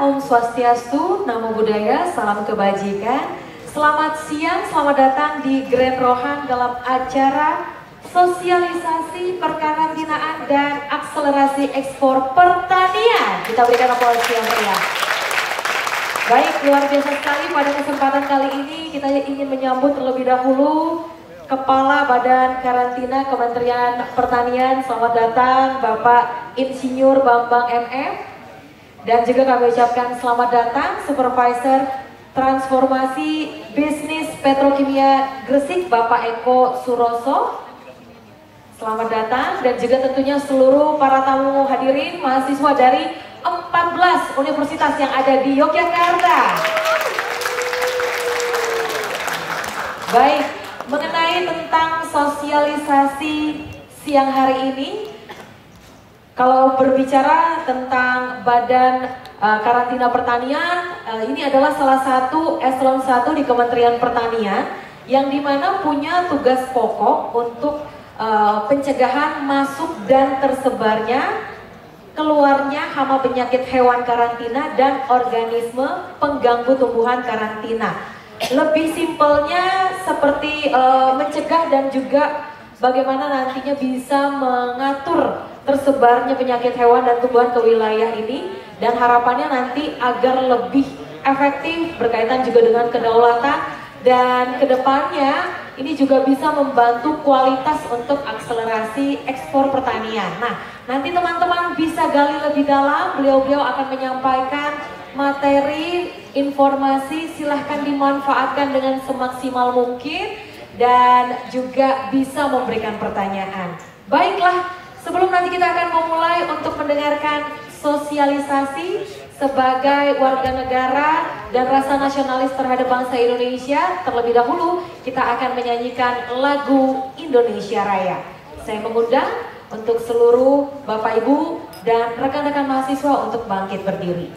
Om Swastiastu, Namo Buddhaya, Salam Kebajikan. Selamat siang, selamat datang di Grand Rohan dalam acara sosialisasi perkarantinaan dan akselerasi ekspor pertanian. Kita berikan aplaus yang meriah. Baik, luar biasa sekali pada kesempatan kali ini kita ingin menyambut terlebih dahulu Kepala Badan Karantina Kementerian Pertanian. Selamat datang Bapak Insinyur Bambang MM. Dan juga kami ucapkan selamat datang Supervisor Transformasi Bisnis Petrokimia Gresik Bapak Eko Suroso. Selamat datang dan juga tentunya seluruh para tamu hadirin mahasiswa dari 14 universitas yang ada di Yogyakarta. Baik, mengenai tentang sosialisasi siang hari ini, kalau berbicara tentang Badan Karantina Pertanian, ini adalah salah satu eselon 1 di Kementerian Pertanian yang dimana punya tugas pokok untuk pencegahan masuk dan tersebarnya, keluarnya hama penyakit hewan karantina dan organisme pengganggu tumbuhan karantina. Lebih simpelnya seperti mencegah dan juga bagaimana nantinya bisa mengatur tersebarnya penyakit hewan dan tumbuhan ke wilayah ini, dan harapannya nanti agar lebih efektif berkaitan juga dengan kedaulatan, dan kedepannya ini juga bisa membantu kualitas untuk akselerasi ekspor pertanian. Nah, nanti teman-teman bisa gali lebih dalam, beliau-beliau akan menyampaikan materi, informasi, silahkan dimanfaatkan dengan semaksimal mungkin dan juga bisa memberikan pertanyaan. Baiklah, sebelum nanti kita akan memulai untuk mendengarkan sosialisasi sebagai warga negara dan rasa nasionalis terhadap bangsa Indonesia, terlebih dahulu kita akan menyanyikan lagu Indonesia Raya. Saya mengundang untuk seluruh Bapak Ibu dan rekan-rekan mahasiswa untuk bangkit berdiri.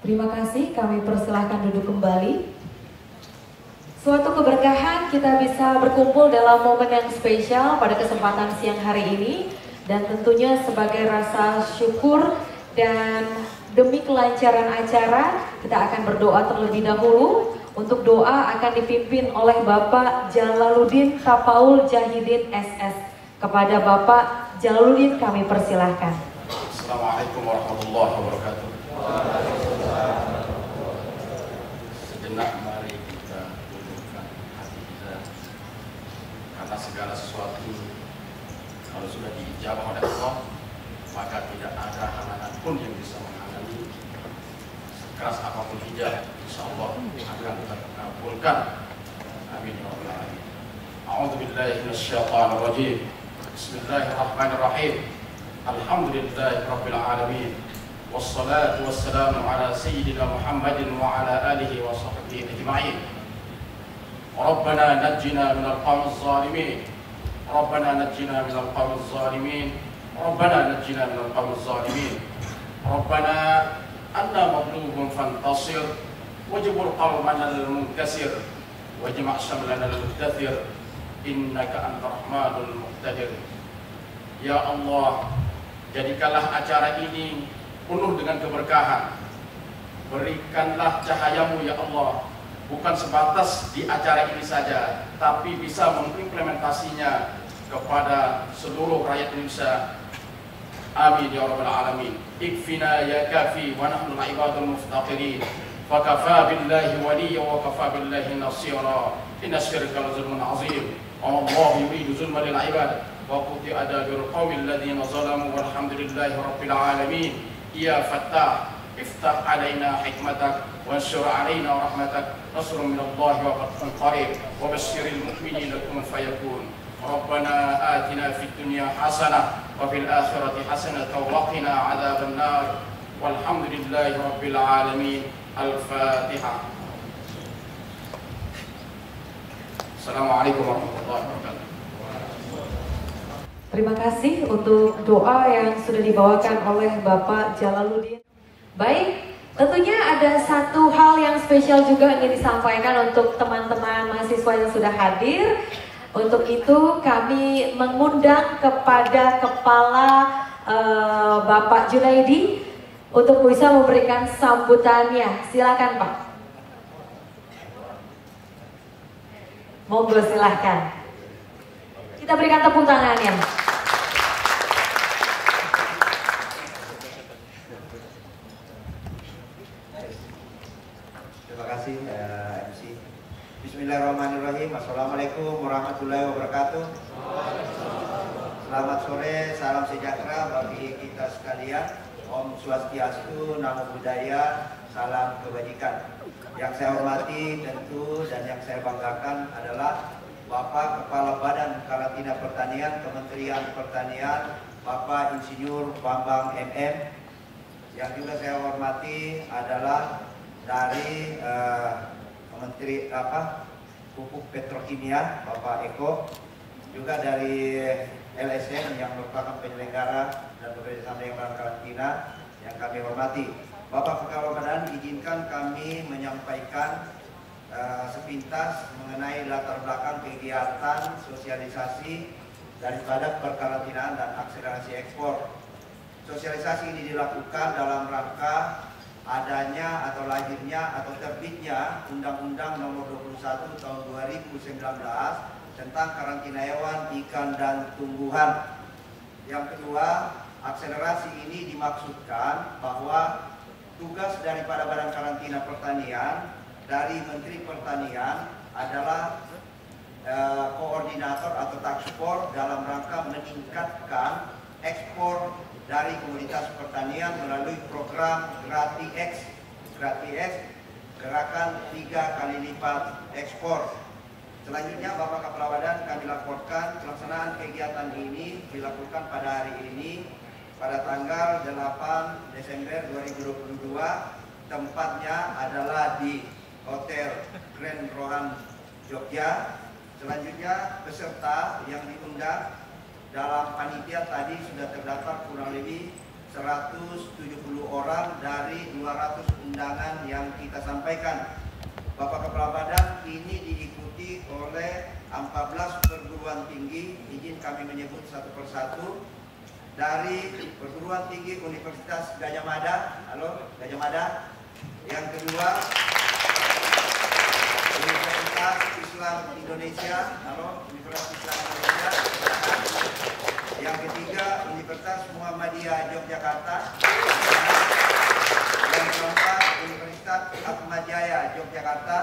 Terima kasih, kami persilahkan duduk kembali. Suatu keberkahan kita bisa berkumpul dalam momen yang spesial pada kesempatan siang hari ini, dan tentunya sebagai rasa syukur dan demi kelancaran acara kita akan berdoa terlebih dahulu. Untuk doa akan dipimpin oleh Bapak Jalaluddin Tapaul Jahidin SS. Kepada Bapak Jalaluddin kami persilahkan. Assalamualaikum warahmatullahi wabarakatuh. Sejenak mari kita dudukkan hati kita, karena segala sesuatu kalau sudah diijabah oleh Allah, maka tidak ada halangan pun yang bisa menghalangi. Sekeras apapun hijab, insya Allah akan terkabulkan. Amin ya rabbal alamin. A'udzu billahi minasyaitonir rajim. Bismillahirrahmanirrahim. Alhamdulillahirabbil alamin. Wassalatu wassalamu ala sayyidina Muhammadin wa ala alihi wa sahbihi ajma'in. Rabbana najjina minal qawmiz zalimin. Rabbana najjina minal qawmiz zalimin. Rabbana najjina minal qawmiz zalimin. Rabbana anna maghlubun fantasir wajbur qawmana al-munkasir wajma' shamlana al-mudaththir innaka antar rahmanul muqtadir. Ya Allah, jadikanlah acara ini penuh dengan keberkahan. Berikanlah cahayamu ya Allah, bukan sebatas di acara ini saja, tapi bisa mengimplementasinya kepada seluruh rakyat Indonesia. Amin ya rabbal alamin. Ikfina ya kafi wa nahnu al-ibadul muftaqirin. Fakafa billahi waliyya wa kafa billahi nasira. Inna syirka la zulmun azim. Allah yuridu zulma lil ibad wa quti'a adabirul qawmil ladzina zalamu walhamdulillahi rabbil alamin. Ya Fattah, iftah alaina hikmatak wanshur alaina rahmatak nasrun minallahi wa fathun qarib wa basyiril mu'minina kun fayakun. Rabbana atina fid dunya hasanah wa fil akhirati hasanah wa qina adzaban nar. Walhamdulillahi rabbil alamin. Al-Fatihah. Assalamualaikum warahmatullahi wabarakatuh. Terima kasih untuk doa yang sudah dibawakan oleh Bapak Jalaluddin. Baik, tentunya ada satu hal yang spesial juga ingin disampaikan untuk teman-teman mahasiswa yang sudah hadir. Untuk itu kami mengundang kepada Kepala Bapak Junaidi untuk bisa memberikan sambutannya. Silakan Pak. Monggo silahkan. Kita berikan tepuk tangannya. Terima kasih MC. Bismillahirrahmanirrahim. Assalamualaikum warahmatullahi wabarakatuh. Selamat sore, salam sejahtera bagi kita sekalian. Om Swastiastu, Namo Buddhaya, salam kebajikan. Yang saya hormati tentu dan yang saya banggakan adalah Bapak Kepala Badan Karantina Pertanian Kementerian Pertanian, Bapak Insinyur Bambang MM. Yang juga saya hormati adalah dari Menteri Pupuk Petrokimia, Bapak Eko. Juga dari LSM yang merupakan penyelenggara dan bekerjasama dengan karantina yang kami hormati. Bapak Kepala Badan, izinkan kami menyampaikan sepintas mengenai latar belakang kegiatan sosialisasi daripada perkarantinaan dan akselerasi ekspor. Sosialisasi ini dilakukan dalam rangka adanya atau lahirnya atau terbitnya Undang-Undang Nomor 21 Tahun 2019 tentang karantina hewan, ikan, dan tumbuhan. Yang kedua, akselerasi ini dimaksudkan bahwa tugas daripada Badan Karantina Pertanian dari Menteri Pertanian adalah koordinator atau takspor dalam rangka meningkatkan ekspor dari komoditas pertanian melalui program GratiX, gerakan 3 kali lipat ekspor. Selanjutnya Bapak Kepala Badan, kami laporkan pelaksanaan kegiatan ini dilakukan pada hari ini pada tanggal 8 Desember 2022. Tempatnya adalah di Hotel Grand Rohan Jogja. Selanjutnya peserta yang diundang dalam panitia tadi sudah terdaftar kurang lebih 170 orang dari 200 undangan yang kita sampaikan. Bapak Kepala Badan, ini diikuti oleh 14 perguruan tinggi. Izin kami menyebut satu persatu. Dari perguruan tinggi Universitas Gadjah Mada, halo Gadjah Mada. Yang kedua, Universitas Islam Indonesia, halo Universitas Islam Indonesia. Yang ketiga, Universitas Muhammadiyah Yogyakarta. Yang keempat, Universitas Ahmad Jaya Yogyakarta.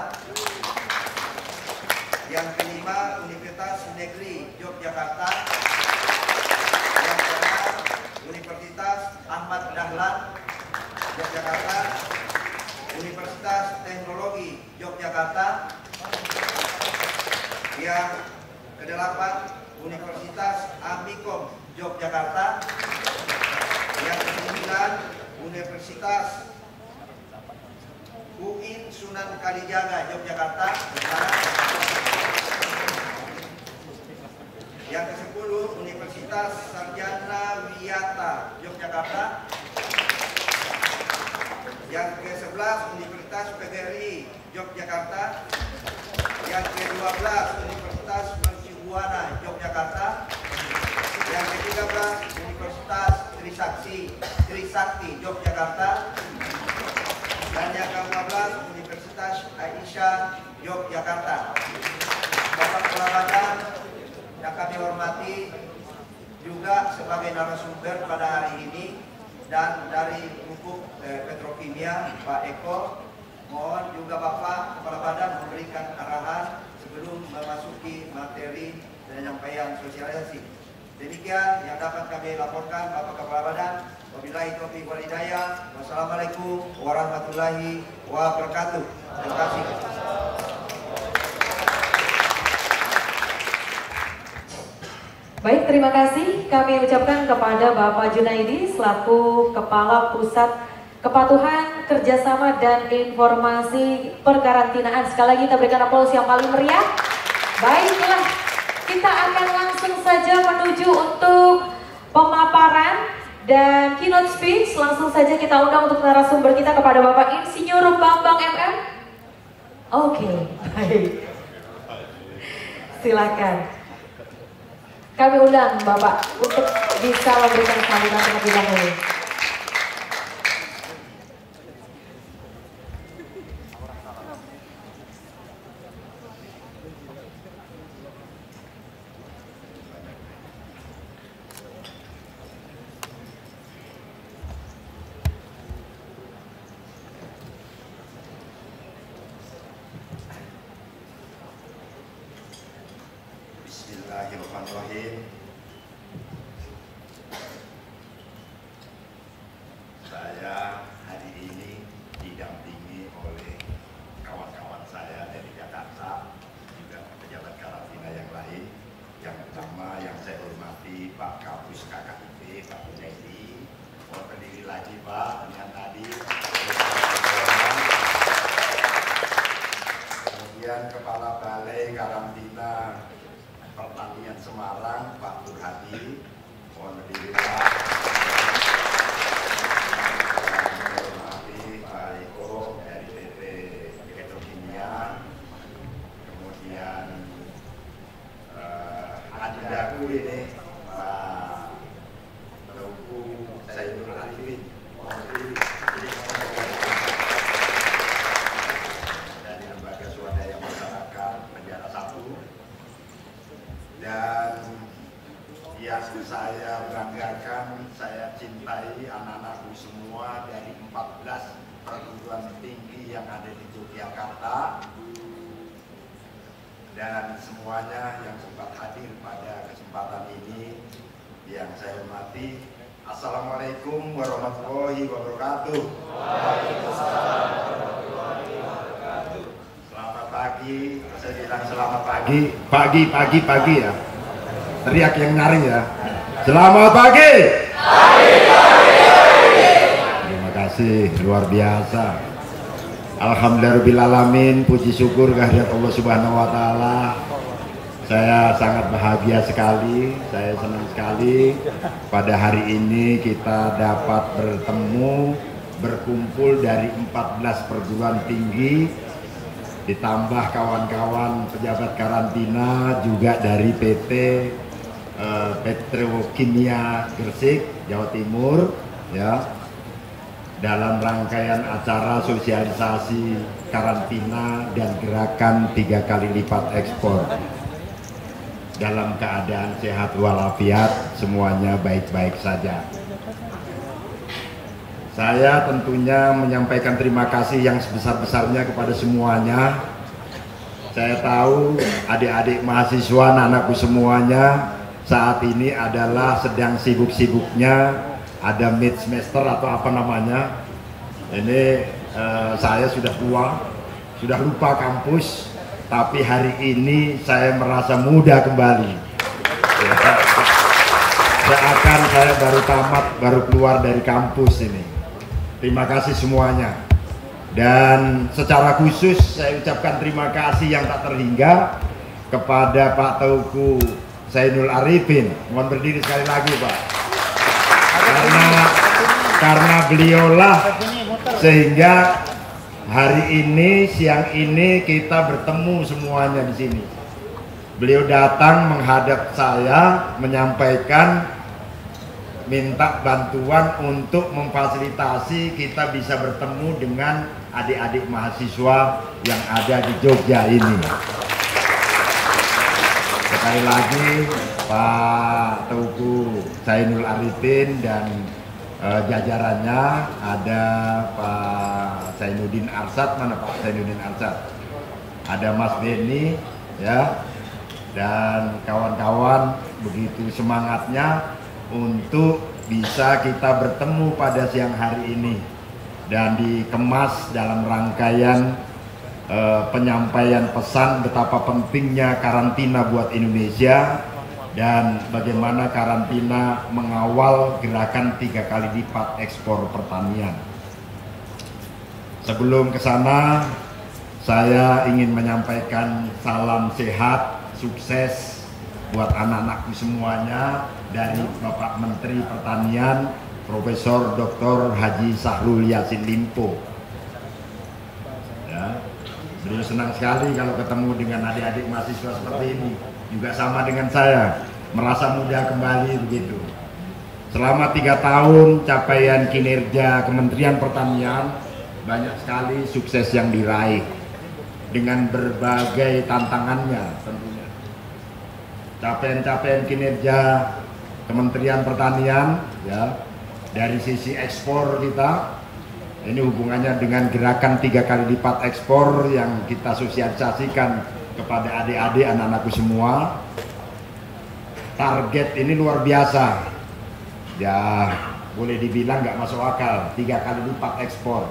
Yang kelima, Universitas Negeri Yogyakarta. Yang keenam, Universitas Ahmad Dahlan Yogyakarta. Universitas Teknologi Yogyakarta. Yang kedelapan, Universitas Amikom Yogyakarta. Yang ke-9 Universitas UIN Sunan Kalijaga Yogyakarta. Yang ke-10 Universitas Sarjana Wiyata Yogyakarta. Yang ke-11 Universitas PGRI Yogyakarta. Yang ke-12 Universitas Mercubuana Yogyakarta. Yang ke-13 Universitas Trisakti Yogyakarta. Dan yang ke-14 Universitas Aisyah Yogyakarta. Bapak Kepala Badan yang kami hormati juga sebagai narasumber pada hari ini, dan dari Pupuk Petrokimia Pak Eko, mohon juga Bapak Kepala Badan memberikan arahan sebelum memasuki materi penyampaian sosialisasi. Demikian yang dapat kami laporkan Bapak Kepala Badan. Wabillahi taufiq wal hidayah. Wassalamualaikum warahmatullahi wabarakatuh. Terima kasih. Baik, terima kasih kami ucapkan kepada Bapak Junaidi selaku Kepala Pusat Kepatuhan Kerjasama dan Informasi Perkarantinaan. Sekali lagi kita berikan aplaus yang paling meriah. Baiklah, kita akan langsung saja menuju untuk pemaparan dan keynote speech. Langsung saja kita undang untuk narasumber kita kepada Bapak Insinyur Bambang MM. Oke, baik. Silakan. Kami undang Bapak untuk bisa memberikan sambutan terlebih dahulu. Bismillahirrahmanirrahim. Saya hari ini didampingi oleh kawan-kawan saya dari Jakarta, juga pejabat karantina yang lain. Yang pertama yang saya hormati Pak Kapus KKIP, Pak Junaidi. Mohon berdiri lagi Pak dengan tadi. Kemudian Kepala Balai Karantina Pertanian Semarang, Pak Burhadi. Mohon berdiri Pak. Hormati Pak Eko dari PT Petrokimia. Kemudian adindaku ini Pak Teuku Zainul Arifin. Mohon berdiri. Dari Lembaga Swadaya Masyarakat Negara 1. Dan yang saya banggakan, saya cintai anak-anakku semua dari 14 perguruan tinggi yang ada di Yogyakarta, dan semuanya yang sempat hadir pada kesempatan ini yang saya hormati. Assalamualaikum warahmatullahi wabarakatuh. Waalaikumsalam warahmatullahi wabarakatuh. Selamat pagi, saya bilang selamat pagi, pagi ya. Teriak yang nyaring ya. Selamat pagi. Terima kasih, luar biasa. Alhamdulillahirobbilalamin, puji syukur kehadirat Allah Subhanahu wa taala. Saya sangat bahagia sekali, saya senang sekali pada hari ini kita dapat bertemu, berkumpul dari 14 perguruan tinggi, ditambah kawan-kawan pejabat karantina juga dari PT Petrokimia Gresik, Jawa Timur, ya, dalam rangkaian acara sosialisasi karantina dan gerakan 3 kali lipat ekspor. Dalam keadaan sehat walafiat, semuanya baik-baik saja. Saya tentunya menyampaikan terima kasih yang sebesar-besarnya kepada semuanya. Saya tahu adik-adik mahasiswa, anak-anakku semuanya saat ini adalah sedang sibuk-sibuknya, ada mid semester atau apa namanya. Ini saya sudah tua, sudah lupa kampus, tapi hari ini saya merasa muda kembali. Seakan saya baru tamat, baru keluar dari kampus ini. Terima kasih semuanya. Dan secara khusus saya ucapkan terima kasih yang tak terhingga kepada Pak Teuku Zainul Arifin. Mohon berdiri sekali lagi, Pak. Karena beliaulah sehingga hari ini, siang ini kita bertemu semuanya di sini. Beliau datang menghadap saya, menyampaikan minta bantuan untuk memfasilitasi kita bisa bertemu dengan adik-adik mahasiswa yang ada di Jogja ini. Sekali lagi Pak Teuku Zainul Arifin dan jajarannya, ada Pak Zainuddin Arsad, mana Pak Zainuddin Arsad? Ada Mas Beni, ya, dan kawan-kawan begitu semangatnya untuk bisa kita bertemu pada siang hari ini dan dikemas dalam rangkaian penyampaian pesan betapa pentingnya karantina buat Indonesia dan bagaimana karantina mengawal gerakan 3 kali lipat ekspor pertanian. Sebelum ke sana, saya ingin menyampaikan salam sehat, sukses buat anak-anakku semuanya dari Bapak Menteri Pertanian Profesor Dr. Haji Syahrul Yassin Limpo. Ya, beliau senang sekali kalau ketemu dengan adik-adik mahasiswa seperti ini. Juga sama dengan saya, merasa muda kembali begitu. Selama 3 tahun capaian kinerja Kementerian Pertanian banyak sekali sukses yang diraih dengan berbagai tantangannya tentunya. Capaian-capaian kinerja Kementerian Pertanian, ya, dari sisi ekspor kita, ini hubungannya dengan gerakan 3 kali lipat ekspor yang kita sosialisasikan kepada adik-adik anak-anakku semua. Target ini luar biasa, ya boleh dibilang nggak masuk akal, 3 kali lipat ekspor.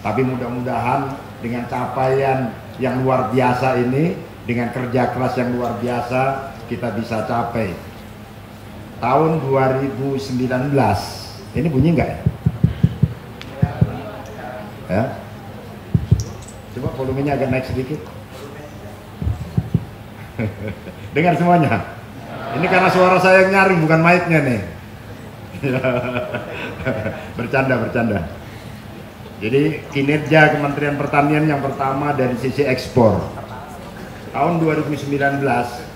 Tapi mudah-mudahan dengan capaian yang luar biasa ini, dengan kerja keras yang luar biasa, kita bisa capai. Tahun 2019, ini bunyi nggak ya? Ya? Coba volumenya agak naik sedikit. Dengar semuanya. Ini karena suara saya yang nyaring, bukan mic-nya nih. Bercanda. Jadi kinerja Kementerian Pertanian yang pertama dari sisi ekspor. Tahun 2019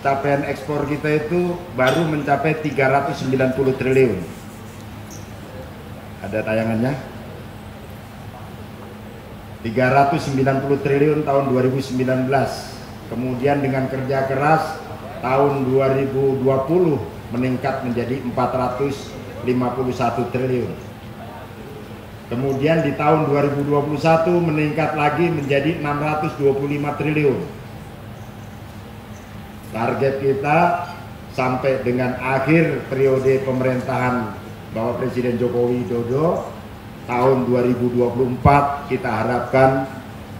capaian ekspor kita itu baru mencapai 390 triliun. Ada tayangannya? 390 triliun tahun 2019. Kemudian dengan kerja keras tahun 2020 meningkat menjadi 451 triliun. Kemudian di tahun 2021 meningkat lagi menjadi 625 triliun. Target kita sampai dengan akhir periode pemerintahan Bapak Presiden Joko Widodo tahun 2024 kita harapkan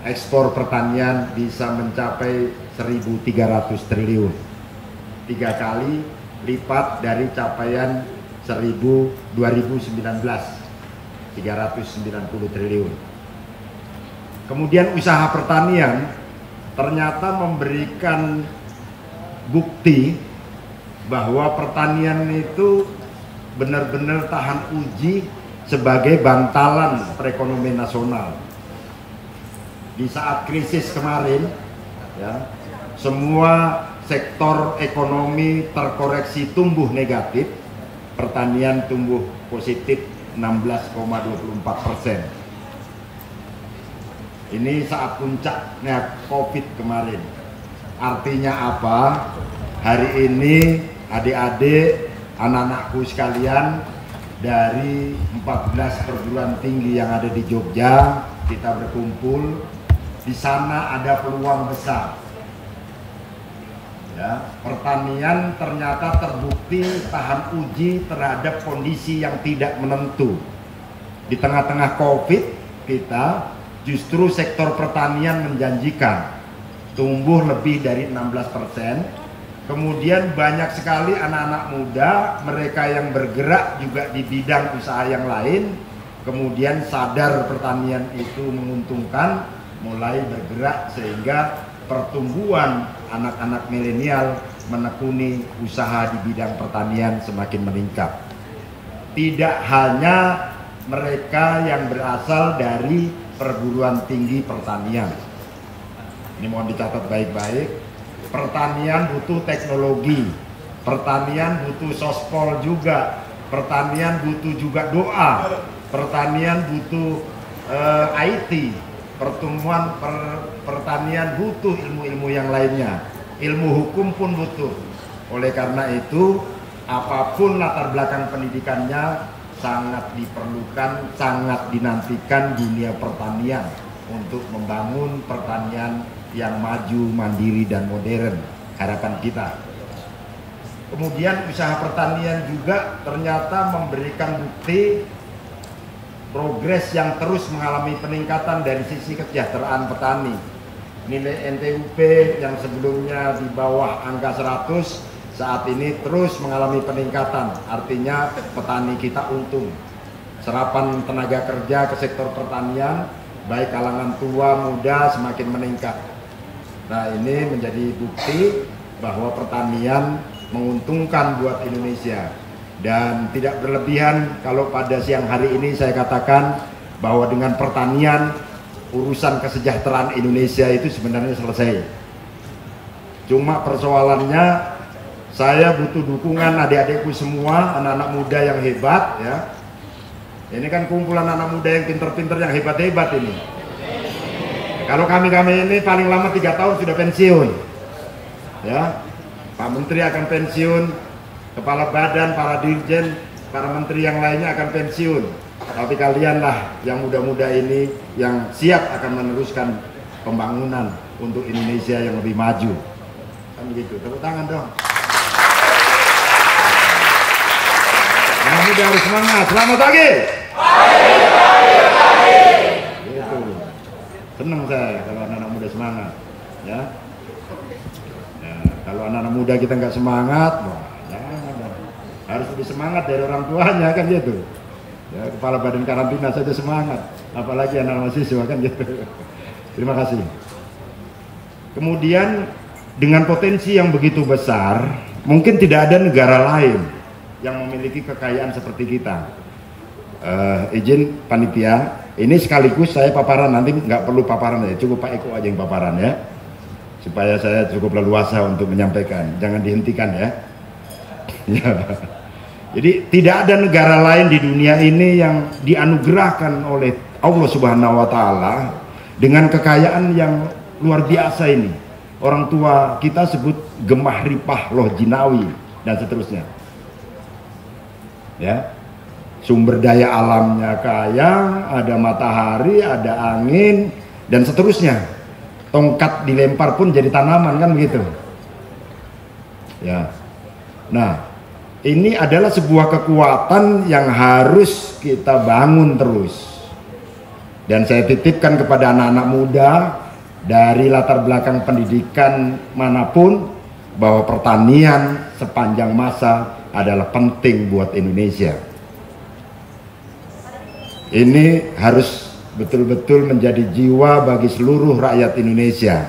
ekspor pertanian bisa mencapai 1.300 triliun. 3 kali lipat dari capaian 2019, 390 triliun. Kemudian usaha pertanian ternyata memberikan bukti bahwa pertanian itu benar-benar tahan uji sebagai bantalan perekonomian nasional. Di saat krisis kemarin, ya, semua sektor ekonomi terkoreksi tumbuh negatif, pertanian tumbuh positif 16,24%. Ini saat puncaknya COVID kemarin. Artinya apa? Hari ini adik-adik, anak-anakku sekalian dari 14 perguruan tinggi yang ada di Jogja, kita berkumpul. Di sana ada peluang besar. Ya, pertanian ternyata terbukti tahan uji terhadap kondisi yang tidak menentu. Di tengah-tengah COVID kita justru sektor pertanian menjanjikan tumbuh lebih dari 16%, Kemudian banyak sekali anak-anak muda, mereka yang bergerak juga di bidang usaha yang lain, kemudian sadar pertanian itu menguntungkan, mulai bergerak sehingga pertumbuhan anak-anak milenial menekuni usaha di bidang pertanian semakin meningkat. Tidak hanya mereka yang berasal dari perguruan tinggi pertanian. Ini mohon dicatat baik-baik. Pertanian butuh teknologi, pertanian butuh sospol juga, pertanian butuh juga doa, pertanian butuh IT, pertanian butuh ilmu-ilmu yang lainnya, ilmu hukum pun butuh. Oleh karena itu, apapun latar belakang pendidikannya sangat diperlukan, sangat dinantikan dunia pertanian untuk membangun pertanian yang maju, mandiri, dan modern, harapan kita. Kemudian usaha pertanian juga ternyata memberikan bukti progres yang terus mengalami peningkatan dari sisi kesejahteraan petani. Nilai NTUP yang sebelumnya di bawah angka 100 saat ini terus mengalami peningkatan, artinya petani kita untung. Serapan tenaga kerja ke sektor pertanian baik kalangan tua muda semakin meningkat. Nah, ini menjadi bukti bahwa pertanian menguntungkan buat Indonesia. Dan tidak berlebihan kalau pada siang hari ini saya katakan bahwa dengan pertanian urusan kesejahteraan Indonesia itu sebenarnya selesai. Cuma persoalannya saya butuh dukungan adik-adikku semua, anak-anak muda yang hebat ya. Ini kan kumpulan anak muda yang pinter-pinter, yang hebat-hebat ini. Kalau kami ini paling lama 3 tahun sudah pensiun. Ya, Pak Menteri akan pensiun, kepala badan, para dirjen, para menteri yang lainnya akan pensiun. Tapi kalianlah yang muda-muda ini yang siap akan meneruskan pembangunan untuk Indonesia yang lebih maju. Kan begitu. Tepuk tangan dong. Anak muda harus semangat. Selamat pagi. Gitu. Senang saya kalau anak-anak muda semangat. Ya. Kalau anak-anak muda kita nggak semangat, wah, jangan. Harus lebih semangat dari orang tuanya kan gitu. Ya, kepala badan karantina saja semangat, apalagi anak mahasiswa kan gitu. Terima kasih. Kemudian dengan potensi yang begitu besar, mungkin tidak ada negara lain yang memiliki kekayaan seperti kita. Izin panitia, ini sekaligus saya paparan, nanti nggak perlu paparan ya, cukup Pak Eko aja yang paparan ya, supaya saya cukup leluasa untuk menyampaikan, jangan dihentikan ya. Jadi tidak ada negara lain di dunia ini yang dianugerahkan oleh Allah Subhanahu wa Ta'ala dengan kekayaan yang luar biasa ini. Orang tua kita sebut gemah ripah loh jinawi dan seterusnya. Ya, sumber daya alamnya kaya, ada matahari, ada angin dan seterusnya. Tongkat dilempar pun jadi tanaman kan begitu. Ya. Nah, ini adalah sebuah kekuatan yang harus kita bangun terus. Dan saya titipkan kepada anak-anak muda dari latar belakang pendidikan manapun bahwa pertanian sepanjang masa adalah penting buat Indonesia. Ini harus betul-betul menjadi jiwa bagi seluruh rakyat Indonesia.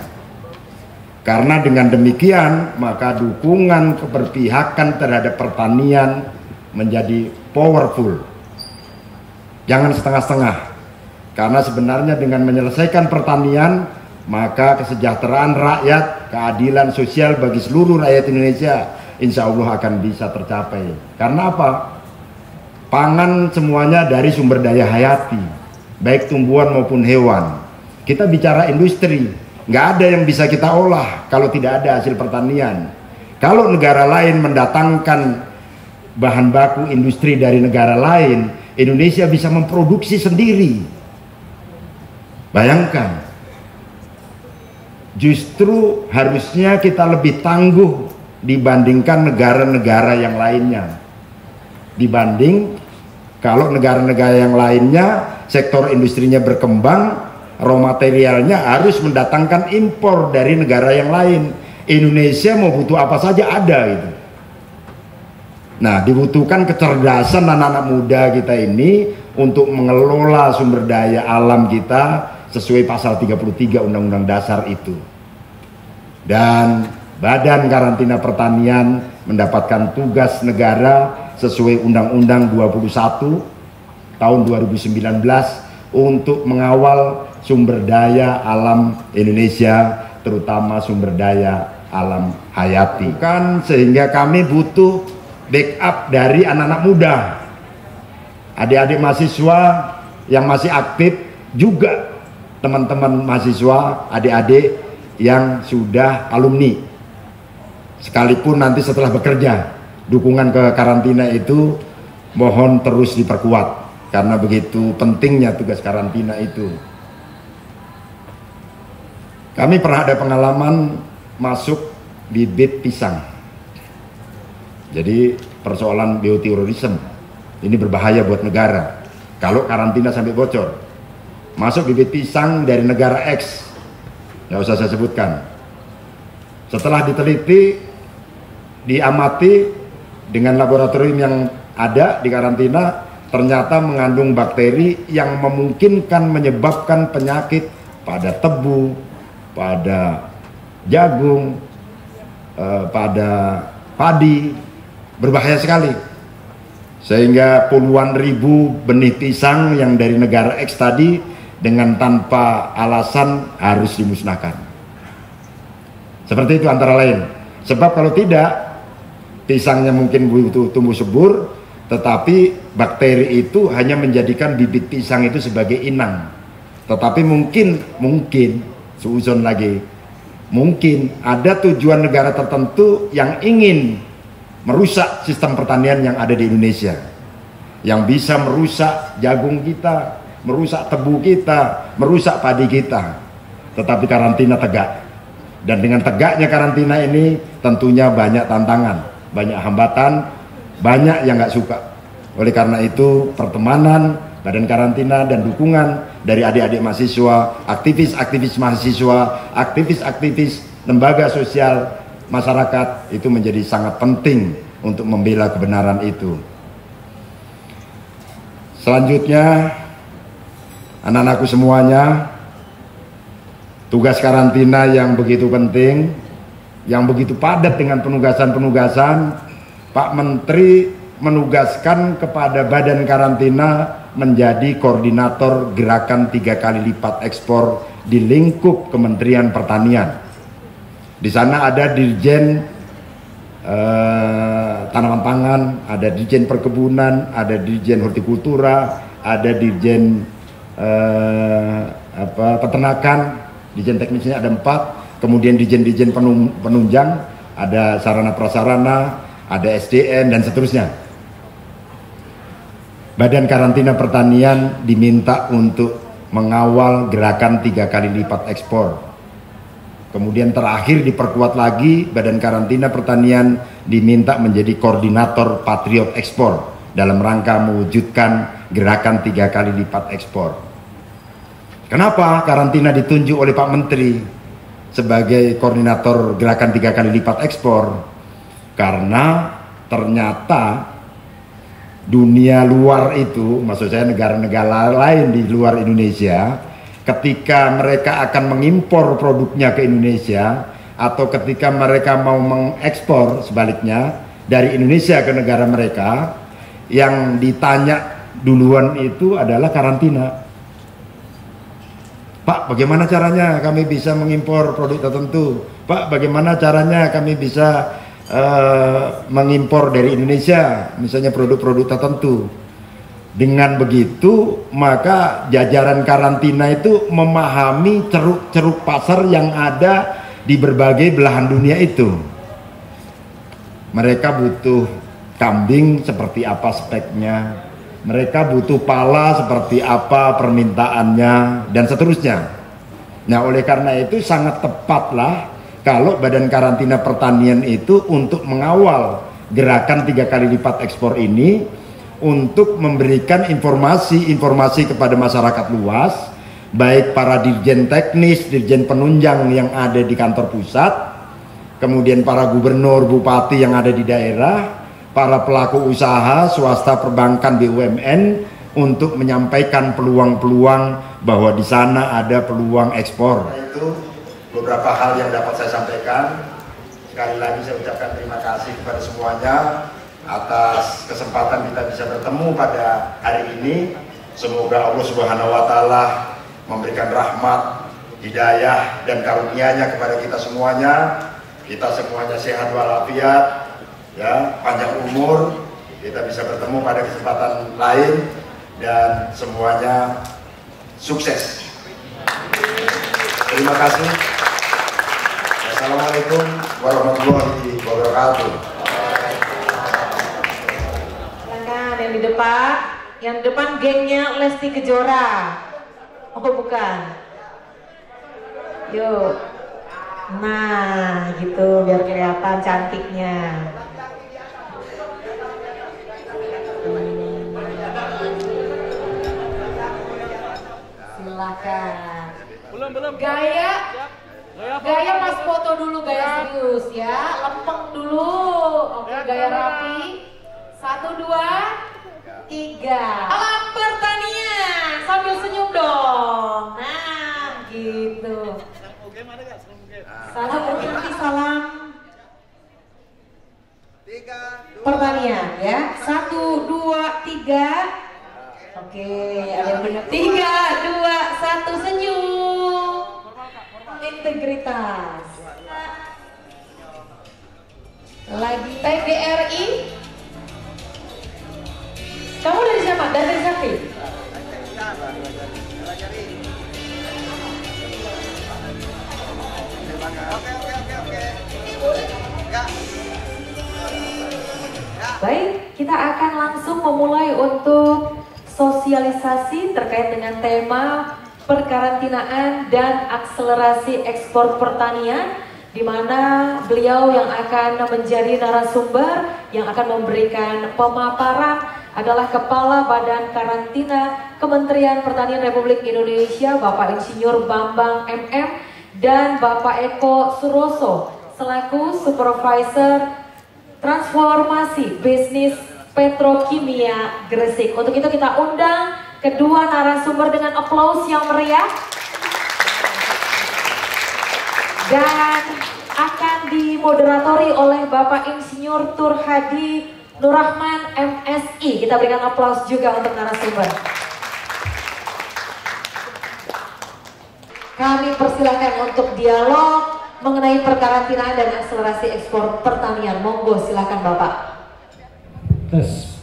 Karena dengan demikian maka dukungan keberpihakan terhadap pertanian menjadi powerful. Jangan setengah-setengah. Karena sebenarnya dengan menyelesaikan pertanian maka kesejahteraan rakyat, keadilan sosial bagi seluruh rakyat Indonesia insya Allah akan bisa tercapai. Karena apa? Pangan semuanya dari sumber daya hayati, baik tumbuhan maupun hewan. Kita bicara industri, nggak ada yang bisa kita olah kalau tidak ada hasil pertanian. Kalau negara lain mendatangkan bahan baku industri dari negara lain, Indonesia bisa memproduksi sendiri. Bayangkan, justru harusnya kita lebih tangguh dibandingkan negara-negara yang lainnya. Dibanding kalau negara-negara yang lainnya sektor industrinya berkembang, raw materialnya harus mendatangkan impor dari negara yang lain. Indonesia mau butuh apa saja ada gitu. Nah, dibutuhkan kecerdasan anak-anak muda kita ini untuk mengelola sumber daya alam kita sesuai pasal 33 Undang-Undang Dasar itu. Dan Badan Karantina Pertanian mendapatkan tugas negara sesuai Undang-Undang 21 tahun 2019 untuk mengawal sumber daya alam Indonesia, terutama sumber daya alam hayati. Kan sehingga kami butuh backup dari anak-anak muda, adik-adik mahasiswa yang masih aktif, juga teman-teman mahasiswa, adik-adik yang sudah alumni. Sekalipun nanti setelah bekerja, dukungan ke karantina itu mohon terus diperkuat, karena begitu pentingnya tugas karantina itu. Kami pernah ada pengalaman masuk bibit pisang. Jadi persoalan bioterorisme ini berbahaya buat negara. Kalau karantina sampai bocor, masuk bibit pisang dari negara X, nggak usah saya sebutkan. Setelah diteliti, diamati dengan laboratorium yang ada di karantina, ternyata mengandung bakteri yang memungkinkan menyebabkan penyakit pada tebu, pada jagung, pada padi, berbahaya sekali. Sehingga puluhan ribu benih pisang yang dari negara X tadi dengan tanpa alasan harus dimusnahkan. Seperti itu antara lain. Sebab kalau tidak, pisangnya mungkin butuh tumbuh subur, tetapi bakteri itu hanya menjadikan bibit pisang itu sebagai inang. Tetapi mungkin seuzon lagi, mungkin ada tujuan negara tertentu yang ingin merusak sistem pertanian yang ada di Indonesia, yang bisa merusak jagung kita, merusak tebu kita, merusak padi kita. Tetapi karantina tegak, dan dengan tegaknya karantina ini tentunya banyak tantangan, banyak hambatan, banyak yang nggak suka. Oleh karena itu pertemanan, badan karantina, dan dukungan dari adik-adik mahasiswa, aktivis-aktivis mahasiswa, aktivis-aktivis lembaga sosial masyarakat itu menjadi sangat penting untuk membela kebenaran itu. Selanjutnya, anak-anakku semuanya, tugas karantina yang begitu penting, yang begitu padat dengan penugasan-penugasan, Pak Menteri menugaskan kepada Badan Karantina menjadi koordinator gerakan 3 kali lipat ekspor di lingkup Kementerian Pertanian. Di sana ada Dirjen Tanaman Pangan, ada Dirjen Perkebunan, ada Dirjen Hortikultura, ada Dirjen Peternakan, Dirjen Teknisnya ada 4, kemudian Dirjen Penunjang, ada sarana prasarana, ada SDM, dan seterusnya. Badan Karantina Pertanian diminta untuk mengawal gerakan 3 kali lipat ekspor. Kemudian terakhir diperkuat lagi, Badan Karantina Pertanian diminta menjadi koordinator Patriot Ekspor dalam rangka mewujudkan gerakan 3 kali lipat ekspor. Kenapa karantina ditunjuk oleh Pak Menteri sebagai koordinator gerakan 3 kali lipat ekspor? Karena ternyata dunia luar itu, maksud saya negara-negara lain di luar Indonesia, ketika mereka akan mengimpor produknya ke Indonesia, atau ketika mereka mau mengekspor sebaliknya dari Indonesia ke negara mereka, yang ditanya duluan itu adalah karantina. Pak, bagaimana caranya kami bisa mengimpor produk tertentu? Pak, bagaimana caranya kami bisa mengimpor dari Indonesia, misalnya produk-produk tertentu? Dengan begitu, maka jajaran karantina itu memahami ceruk-ceruk pasar yang ada di berbagai belahan dunia itu. Mereka butuh kambing seperti apa speknya, mereka butuh pala seperti apa permintaannya, dan seterusnya. Nah, oleh karena itu sangat tepatlah kalau Badan Karantina Pertanian itu untuk mengawal gerakan 3 kali lipat ekspor ini, untuk memberikan informasi kepada masyarakat luas, baik para dirjen teknis, dirjen penunjang yang ada di kantor pusat, kemudian para gubernur, bupati yang ada di daerah, para pelaku usaha, swasta, perbankan, BUMN untuk menyampaikan peluang-peluang bahwa di sana ada peluang ekspor. Itu beberapa hal yang dapat saya sampaikan. Sekali lagi saya ucapkan terima kasih kepada semuanya atas kesempatan kita bisa bertemu pada hari ini. Semoga Allah Subhanahu wa Ta'ala memberikan rahmat, hidayah, dan karunia-Nya kepada kita semuanya. Kita semuanya sehat walafiat, ya, panjang umur. Kita bisa bertemu pada kesempatan lain dan semuanya sukses. Terima kasih. Assalamualaikum warahmatullahi wabarakatuh. Silakan yang di depan. Yang depan gengnya Lesti Kejora. Oh bukan. Yuk. Nah gitu biar kelihatan cantiknya. Silakan. Belum. Gaya mas foto dulu, gaya serius ya. Lempeng dulu. Oke, gaya rapi. 1, 2, 3. Salam pertanian sambil senyum dong. Nah, gitu. Salam mungkin nanti salam pertanian ya. 1, 2, 3. Oke, ada yang benar. 3, 2, 1 senyum. Integritas. Lagi TGRI. Kamu dari siapa? Dari Sakti? Baik, kita akan langsung memulai untuk sosialisasi terkait dengan tema perkarantinaan dan akselerasi ekspor pertanian, di mana beliau yang akan menjadi narasumber yang akan memberikan pemaparan adalah Kepala Badan Karantina Kementerian Pertanian Republik Indonesia, Bapak Insinyur Bambang MM, dan Bapak Eko Suroso selaku Supervisor Transformasi Bisnis Petrokimia Gresik. Untuk itu kita undang kedua narasumber dengan aplaus yang meriah. Dan akan dimoderatori oleh Bapak Insinyur Turhadi Nurrahman MSI. Kita berikan aplaus juga untuk narasumber. Kami persilahkan untuk dialog mengenai perkarantinaan dan akselerasi ekspor pertanian. Monggo silahkan Bapak. Tes.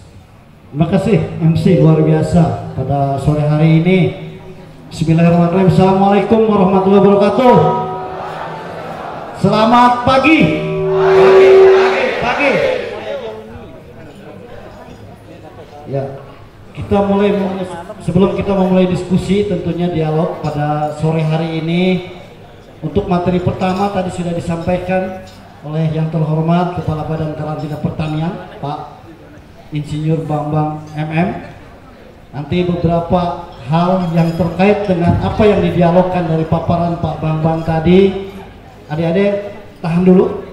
Terima kasih MC luar biasa pada sore hari ini. Bismillahirrahmanirrahim. Assalamualaikum warahmatullahi wabarakatuh. Selamat pagi. Pagi. Ya, kita mulai sebelum kita memulai diskusi tentunya dialog pada sore hari ini. Untuk materi pertama tadi sudah disampaikan oleh yang terhormat Kepala Badan Karantina Pertanian Pak Insinyur Bambang MM. Nanti beberapa hal yang terkait dengan apa yang didialogkan dari paparan Pak Bambang tadi. Adik-adik tahan dulu.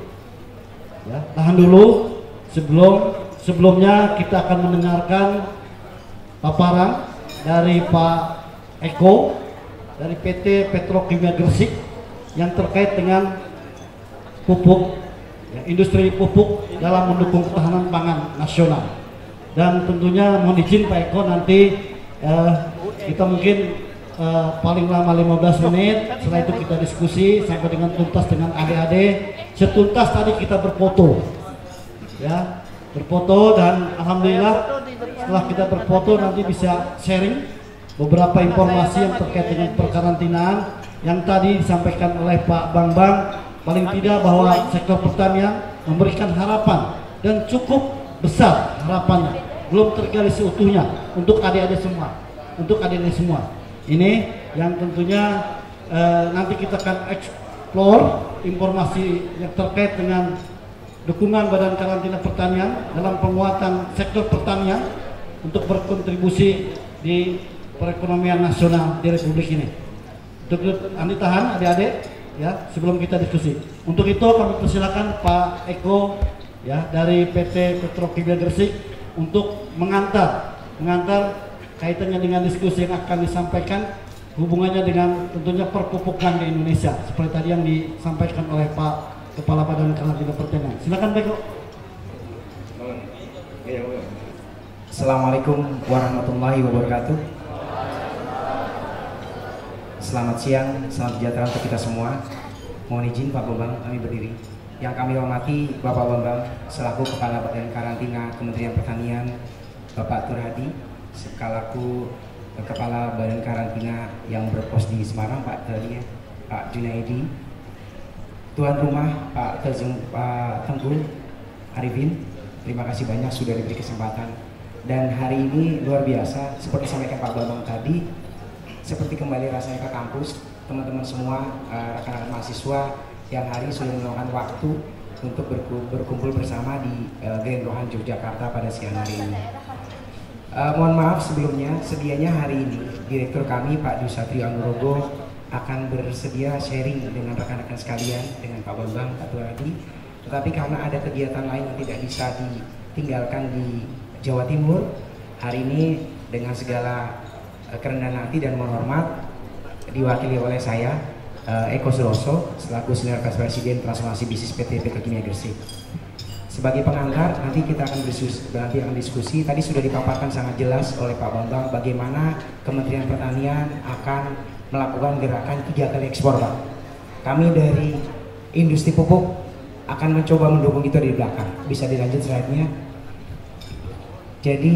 Ya, tahan dulu sebelumnya kita akan mendengarkan paparan dari Pak Eko dari PT Petrokimia Gresik yang terkait dengan pupuk, ya, industri pupuk dalam mendukung ketahanan pangan nasional. Dan tentunya mohon izin Pak Eko nanti kita mungkin paling lama 15 menit, setelah itu kita diskusi sampai dengan tuntas dengan adik-adik. Setuntas tadi kita berfoto, ya, berfoto, dan alhamdulillah setelah kita berfoto nanti bisa sharing beberapa informasi yang terkait dengan perkarantinaan yang tadi disampaikan oleh Pak Bambang. Paling tidak bahwa sektor pertanian memberikan harapan dan cukup besar harapannya, belum tergali seutuhnya untuk adik-adik semua. Ini yang tentunya nanti kita akan explore informasi yang terkait dengan dukungan Badan Karantina Pertanian dalam penguatan sektor pertanian untuk berkontribusi di perekonomian nasional di Republik ini. Untuk nanti tahan adik-adik, ya sebelum kita diskusi. Untuk itu kami persilakan Pak Eko ya dari PT Petrokimia Gresik untuk mengantar kaitannya dengan diskusi yang akan disampaikan, hubungannya dengan tentunya perpupukan di Indonesia seperti tadi yang disampaikan oleh Pak Kepala Badan Karantina Pertanian. Silakan Pak Eko. Assalamualaikum warahmatullahi wabarakatuh. Selamat siang, salam sejahtera untuk kita semua. Mohon izin Pak Bambang, kami berdiri. Yang kami hormati Bapak Bambang selaku Kepala Badan Karantina Kementerian Pertanian, Bapak Turhadi selaku Kepala Badan Karantina yang berpos di Semarang, Pak Junaidi, Tuan Rumah Pak Tengku Arifin, terima kasih banyak sudah diberi kesempatan. Dan hari ini luar biasa, seperti sampaikan Pak Bambang tadi, seperti kembali rasanya ke kampus, teman-teman semua, rekan-rekan mahasiswa yang hari ini sudah meluangkan waktu untuk berkumpul bersama di Grand Rohan Yogyakarta pada siang hari ini. Mohon maaf sebelumnya, sedianya hari ini Direktur kami Pak Dusatrio Anurogo akan bersedia sharing dengan rekan-rekan sekalian, dengan Pak Bambang, Pak Turadi, tetapi karena ada kegiatan lain yang tidak bisa ditinggalkan di Jawa Timur, hari ini dengan segala kerendahan hati dan menghormat diwakili oleh saya Eko Suroso selaku Senior Vice Presiden Transformasi Bisnis PT Petrokimia Gresik. Sebagai pengantar nanti kita akan diskusi. Tadi sudah dipaparkan sangat jelas oleh Pak Bambang bagaimana Kementerian Pertanian akan melakukan gerakan 3 kali ekspor, Pak. Kami dari industri pupuk akan mencoba mendukung itu di belakang. Bisa dilanjut slide-nya. Jadi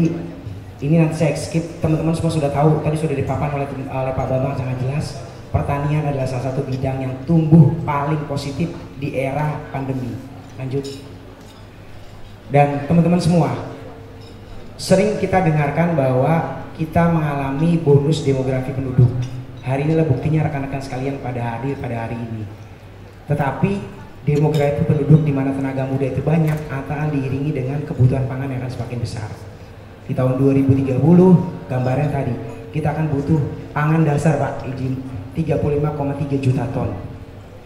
ini nanti saya skip, teman-teman semua sudah tahu, tadi sudah dipaparkan oleh Pak Bambang sangat jelas. Pertanian adalah salah satu bidang yang tumbuh paling positif di era pandemi. Lanjut. Dan teman-teman semua, sering kita dengarkan bahwa kita mengalami bonus demografi penduduk. Hari inilah buktinya rekan-rekan sekalian pada hari ini. Tetapi demografi penduduk di mana tenaga muda itu banyak akan diiringi dengan kebutuhan pangan yang akan semakin besar. Di tahun 2030 gambaran tadi kita akan butuh pangan dasar, Pak, izin 35,3 juta ton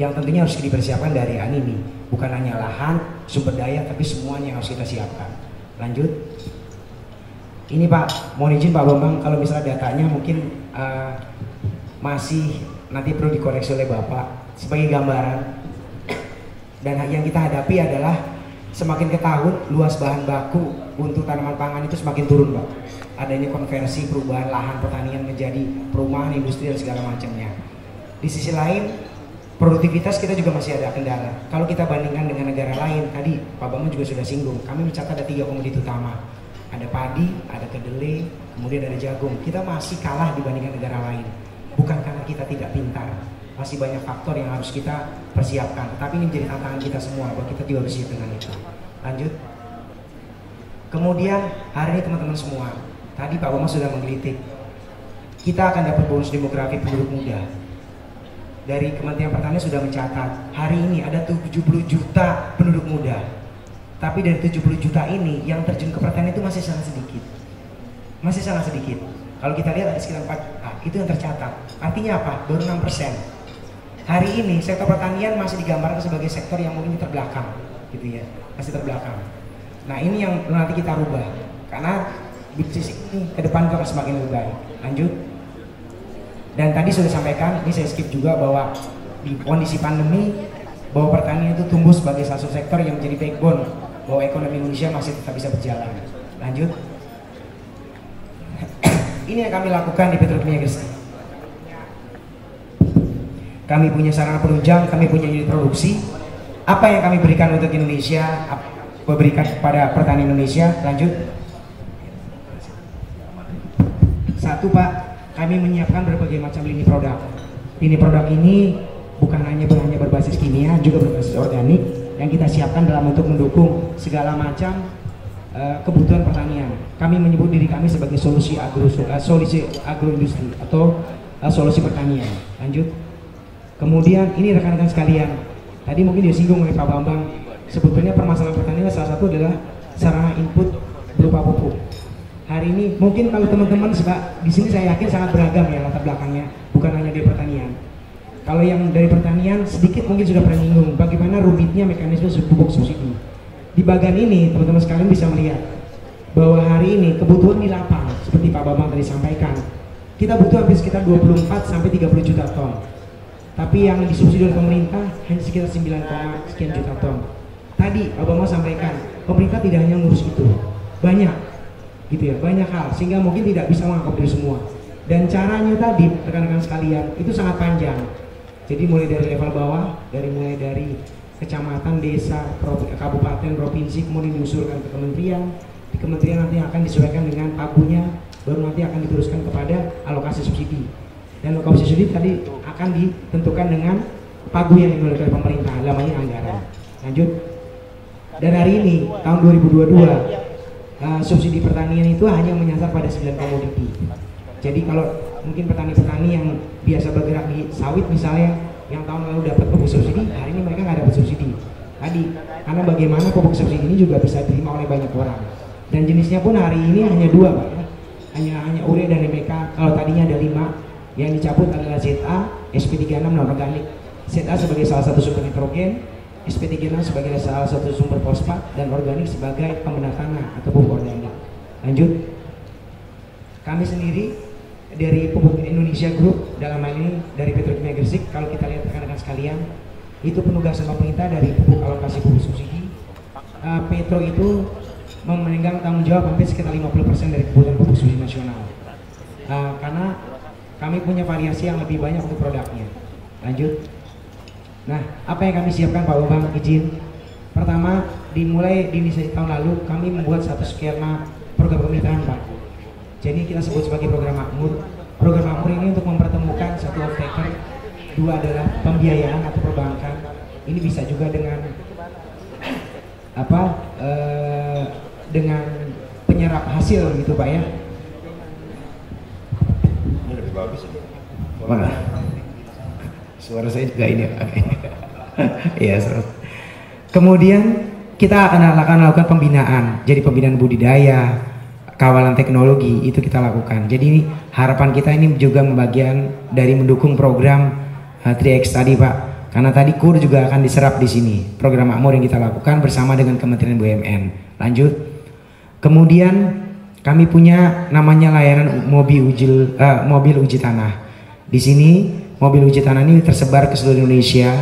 yang tentunya harus dipersiapkan dari ini, bukan hanya lahan, sumber daya, tapi semuanya yang harus kita siapkan. Lanjut. Ini Pak, mohon izin Pak Bambang, kalau misalnya datanya mungkin masih nanti perlu dikoreksi oleh Bapak sebagai gambaran. Dan yang kita hadapi adalah semakin ke tahun luas bahan baku untuk tanaman pangan itu semakin turun, Pak. Adanya konversi perubahan lahan pertanian menjadi perumahan industri dan segala macamnya. Di sisi lain, produktivitas kita juga masih ada kendala. Kalau kita bandingkan dengan negara lain, tadi Pak Bambang juga sudah singgung, kami mencatat ada 3 komoditi utama. Ada padi, ada kedelai, kemudian ada jagung. Kita masih kalah dibandingkan negara lain. Bukan karena kita tidak pintar, masih banyak faktor yang harus kita persiapkan. Tapi ini menjadi tantangan kita semua, bahwa kita juga harus siap dengan itu. Lanjut. Kemudian hari ini teman-teman semua, tadi Pak Bambang sudah menggelitik, kita akan dapat bonus demografi penduduk muda. Dari Kementerian Pertanian sudah mencatat hari ini ada 70 juta penduduk muda. Tapi dari 70 juta ini yang terjun ke pertanian itu masih sangat sedikit. Masih sangat sedikit. Kalau kita lihat ada sekitar 4, itu yang tercatat. Artinya apa? Baru 6%. Hari ini sektor pertanian masih digambarkan sebagai sektor yang mungkin terbelakang, gitu ya. Masih terbelakang. Nah, ini yang nanti kita rubah. Karena di sisi ini ke depan itu akan semakin lebih baik. Lanjut. Dan tadi sudah sampaikan, ini saya skip juga bahwa di kondisi pandemi bahwa pertanian itu tumbuh sebagai salah satu sektor yang menjadi backbone bahwa ekonomi Indonesia masih tetap bisa berjalan. Lanjut. Ini yang kami lakukan di Petrokimia Gresik. Kami punya sarana penunjang, kami punya unit produksi. Apa yang kami berikan untuk Indonesia, berikan kepada petani Indonesia. Lanjut. Satu, Pak, kami menyiapkan berbagai macam lini produk. Lini produk ini bukan hanya berbasis kimia, juga berbasis organik yang kita siapkan dalam untuk mendukung segala macam kebutuhan pertanian. Kami menyebut diri kami sebagai solusi agroindustri atau solusi pertanian. Lanjut. Kemudian ini rekan-rekan sekalian, tadi mungkin disinggung oleh Pak Bambang, sebetulnya permasalahan pertanian salah satu adalah sarana input berupa pupuk. Hari ini mungkin kalau teman-teman di sini saya yakin sangat beragam ya latar belakangnya, bukan hanya di pertanian. Kalau yang dari pertanian sedikit mungkin sudah pernah nyinggung bagaimana rumitnya mekanisme pupuk subsidi. Di bagian ini teman-teman sekalian bisa melihat bahwa hari ini kebutuhan di lapang seperti Pak Bambang tadi sampaikan, kita butuh hampir sekitar 24 sampai 30 juta ton. Tapi yang disubsidi oleh pemerintah hanya sekitar 9, sekian juta ton. Tadi Pak Bambang sampaikan, pemerintah tidak hanya ngurus itu, banyak gitu ya, banyak hal sehingga mungkin tidak bisa mengakomodir semua. Dan caranya tadi rekan-rekan sekalian itu sangat panjang. Jadi mulai dari level bawah, mulai dari kecamatan, desa, kabupaten, provinsi, kemudian diusulkan ke kementerian. Di kementerian nanti akan disesuaikan dengan pagunya, baru nanti akan diteruskan kepada alokasi subsidi. Dan alokasi subsidi tadi akan ditentukan dengan pagu yang dimiliki oleh pemerintah, namanya anggaran. Lanjut. Dan hari ini tahun 2022 subsidi pertanian itu hanya menyasar pada 9 komoditi. Jadi kalau mungkin petani-petani yang biasa bergerak di sawit misalnya, yang tahun lalu dapat pupuk subsidi, hari ini mereka nggak dapat subsidi. Tadi, karena bagaimana pupuk subsidi ini juga bisa diterima oleh banyak orang. Dan jenisnya pun hari ini hanya 2 Pak ya, hanya urea dan NPK. Kalau tadinya ada 5, yang dicabut adalah ZA, SP36 non organik. ZA sebagai salah satu sumber nitrogen, SP36 sebagai salah satu sumber fosfat, dan organik sebagai pembenar tanah atau pupuk organik. Lanjut, kami sendiri dari Pupuk Indonesia Group, dalam hal ini dari Petrokimia Gresik, kalau kita lihat rekan-rekan sekalian, itu penugasan pemerintah dari pupuk alokasi pupuk subsidi. Petro itu memegang tanggung jawab hampir sekitar 50% dari kebutuhan pupuk subsidi nasional. Karena kami punya variasi yang lebih banyak untuk produknya. Lanjut. Nah, apa yang kami siapkan Pak Bambang izin? Pertama, dimulai di tahun lalu kami membuat satu skema program pemerintahan Pak. Jadi kita sebut sebagai program makmur. Program makmur ini untuk mempertemukan satu off-taker, 2 adalah pembiayaan atau perbankan. Ini bisa juga dengan dengan penyerap hasil gitu Pak ya. Ini lebih bagus ya. Mana? Suara saya juga ini. Iya. Kemudian kita akan lakukan pembinaan. Jadi pembinaan budidaya, kawalan teknologi itu kita lakukan. Jadi ini harapan kita ini juga bagian dari mendukung program 3X tadi Pak. Karena tadi KUR juga akan diserap di sini. Program makmur yang kita lakukan bersama dengan Kementerian BUMN. Lanjut. Kemudian kami punya namanya layanan mobil uji tanah. Di sini mobil uji tanah ini tersebar ke seluruh Indonesia,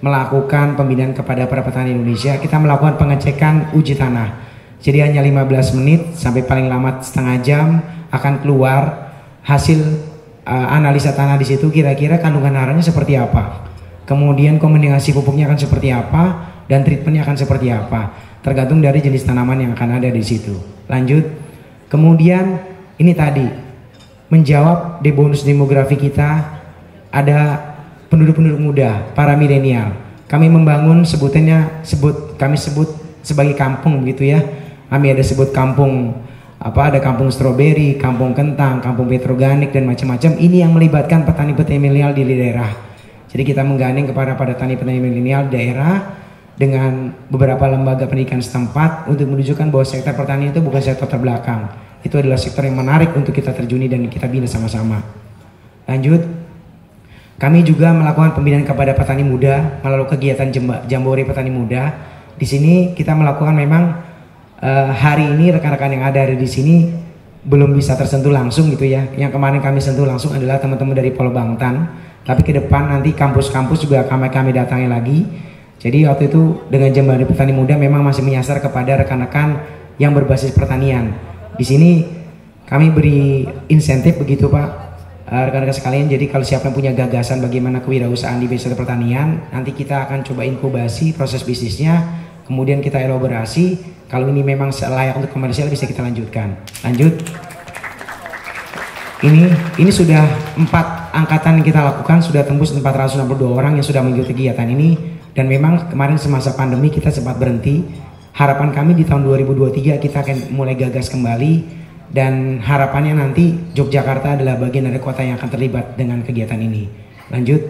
melakukan pembinaan kepada para petani Indonesia. Kita melakukan pengecekan uji tanah. Jadi hanya 15 menit sampai paling lama setengah jam akan keluar hasil analisa tanah di situ, kira-kira kandungan haranya seperti apa. Kemudian kombinasi pupuknya akan seperti apa dan treatmentnya akan seperti apa. Tergantung dari jenis tanaman yang akan ada di situ. Lanjut. Kemudian ini tadi menjawab di bonus demografi kita ada penduduk-penduduk muda, para milenial. Kami membangun kami sebut sebagai kampung gitu ya. Kami ada sebut kampung ada kampung stroberi, kampung kentang, kampung petroganik dan macam-macam. Ini yang melibatkan petani-petani milenial di daerah. Jadi kita menggandeng kepada petani-petani milenial daerah dengan beberapa lembaga pendidikan setempat untuk menunjukkan bahwa sektor pertanian itu bukan sektor terbelakang. Itu adalah sektor yang menarik untuk kita terjuni dan kita bina sama-sama. Lanjut. Kami juga melakukan pembinaan kepada petani muda melalui kegiatan Jambore Petani Muda. Di sini kita melakukan memang hari ini rekan-rekan yang ada di sini belum bisa tersentuh langsung gitu ya. Yang kemarin kami sentuh langsung adalah teman-teman dari Pulau Bangtan. Tapi ke depan nanti kampus-kampus juga kami datangi lagi. Jadi waktu itu dengan Jambore Petani Muda memang masih menyasar kepada rekan-rekan yang berbasis pertanian. Di sini kami beri insentif begitu Pak. Rekan-rekan sekalian, jadi kalau siapa yang punya gagasan bagaimana kewirausahaan di sektor pertanian, nanti kita akan coba inkubasi proses bisnisnya, kemudian kita elaborasi. Kalau ini memang layak untuk komersial bisa kita lanjutkan. Lanjut. Ini sudah 4 angkatan yang kita lakukan, sudah tembus 462 orang yang sudah mengikuti kegiatan ini. Dan memang kemarin semasa pandemi kita sempat berhenti. Harapan kami di tahun 2023 kita akan mulai gagas kembali. Dan harapannya nanti Yogyakarta adalah bagian dari kota yang akan terlibat dengan kegiatan ini. Lanjut.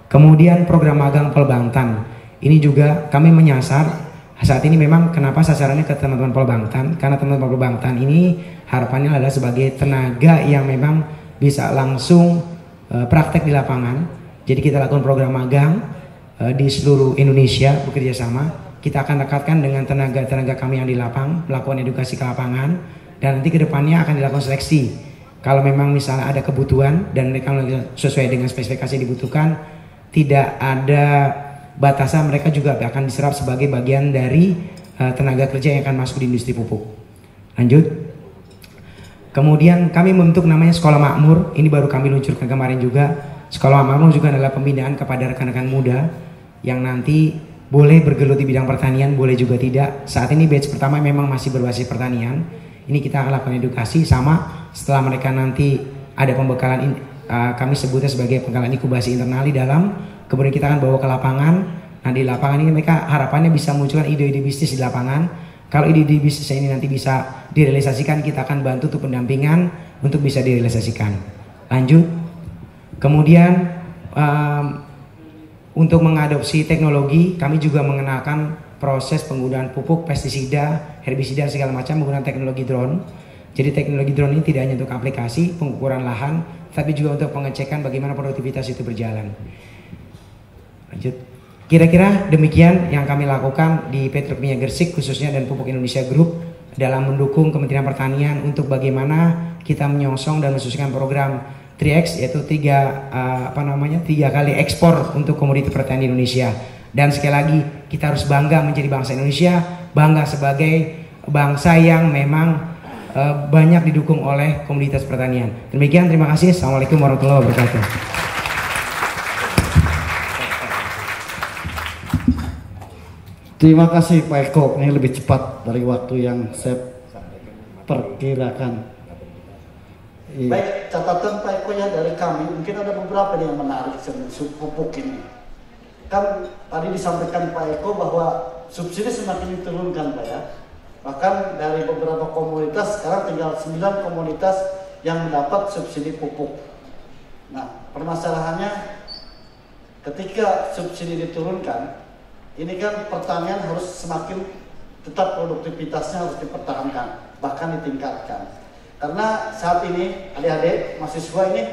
Kemudian program magang Pelbangtan. Ini juga kami menyasar saat ini memang kenapa sasarannya ke teman-teman Pelbangtan, karena teman-teman Pelbangtan ini harapannya adalah sebagai tenaga yang memang bisa langsung praktek di lapangan. Jadi kita lakukan program magang di seluruh Indonesia bekerja sama. Kita akan dekatkan dengan tenaga-tenaga kami yang di lapang, melakukan edukasi ke lapangan, dan nanti kedepannya akan dilakukan seleksi. Kalau memang misalnya ada kebutuhan dan mereka sesuai dengan spesifikasi yang dibutuhkan, tidak ada batasan, mereka juga akan diserap sebagai bagian dari tenaga kerja yang akan masuk di industri pupuk. Lanjut. Kemudian kami membentuk namanya Sekolah Makmur. Ini baru kami luncurkan kemarin juga. Sekolah Makmur juga adalah pembinaan kepada rekan-rekan muda yang nanti boleh bergelut di bidang pertanian, boleh juga tidak. Saat ini batch pertama memang masih berbasis pertanian. Ini kita akan lakukan edukasi sama. Setelah mereka nanti ada pembekalan, kami sebutnya sebagai pembekalan inkubasi internal di dalam. Kemudian kita akan bawa ke lapangan. Nah di lapangan ini mereka harapannya bisa munculkan ide-ide bisnis di lapangan. Kalau ide-ide bisnis ini nanti bisa direalisasikan, kita akan bantu untuk pendampingan untuk bisa direalisasikan. Lanjut. Kemudian untuk mengadopsi teknologi, kami juga mengenalkan proses penggunaan pupuk, pestisida, herbisida segala macam menggunakan teknologi drone. Jadi teknologi drone ini tidak hanya untuk aplikasi pengukuran lahan, tapi juga untuk pengecekan bagaimana produktivitas itu berjalan. Lanjut. Kira-kira demikian yang kami lakukan di Petrokimia Gresik khususnya dan Pupuk Indonesia Group dalam mendukung Kementerian Pertanian untuk bagaimana kita menyongsong dan mensukseskan program 3X, yaitu tiga kali ekspor untuk komoditi pertanian Indonesia. Dan sekali lagi kita harus bangga menjadi bangsa Indonesia, bangga sebagai bangsa yang memang banyak didukung oleh komoditas pertanian. Demikian, terima kasih. Assalamualaikum warahmatullahi wabarakatuh. Terima kasih Pak Eko, ini lebih cepat dari waktu yang saya perkirakan. Baik, catatan Pak Eko ya dari kami, mungkin ada beberapa yang menarik pupuk ini. Kan tadi disampaikan Pak Eko bahwa subsidi semakin diturunkan Pak ya. Bahkan dari beberapa komoditas sekarang tinggal 9 komoditas yang mendapat subsidi pupuk. Nah, permasalahannya ketika subsidi diturunkan, ini kan pertanian harus semakin tetap produktivitasnya harus dipertahankan, bahkan ditingkatkan. Karena saat ini adik-adik mahasiswa ini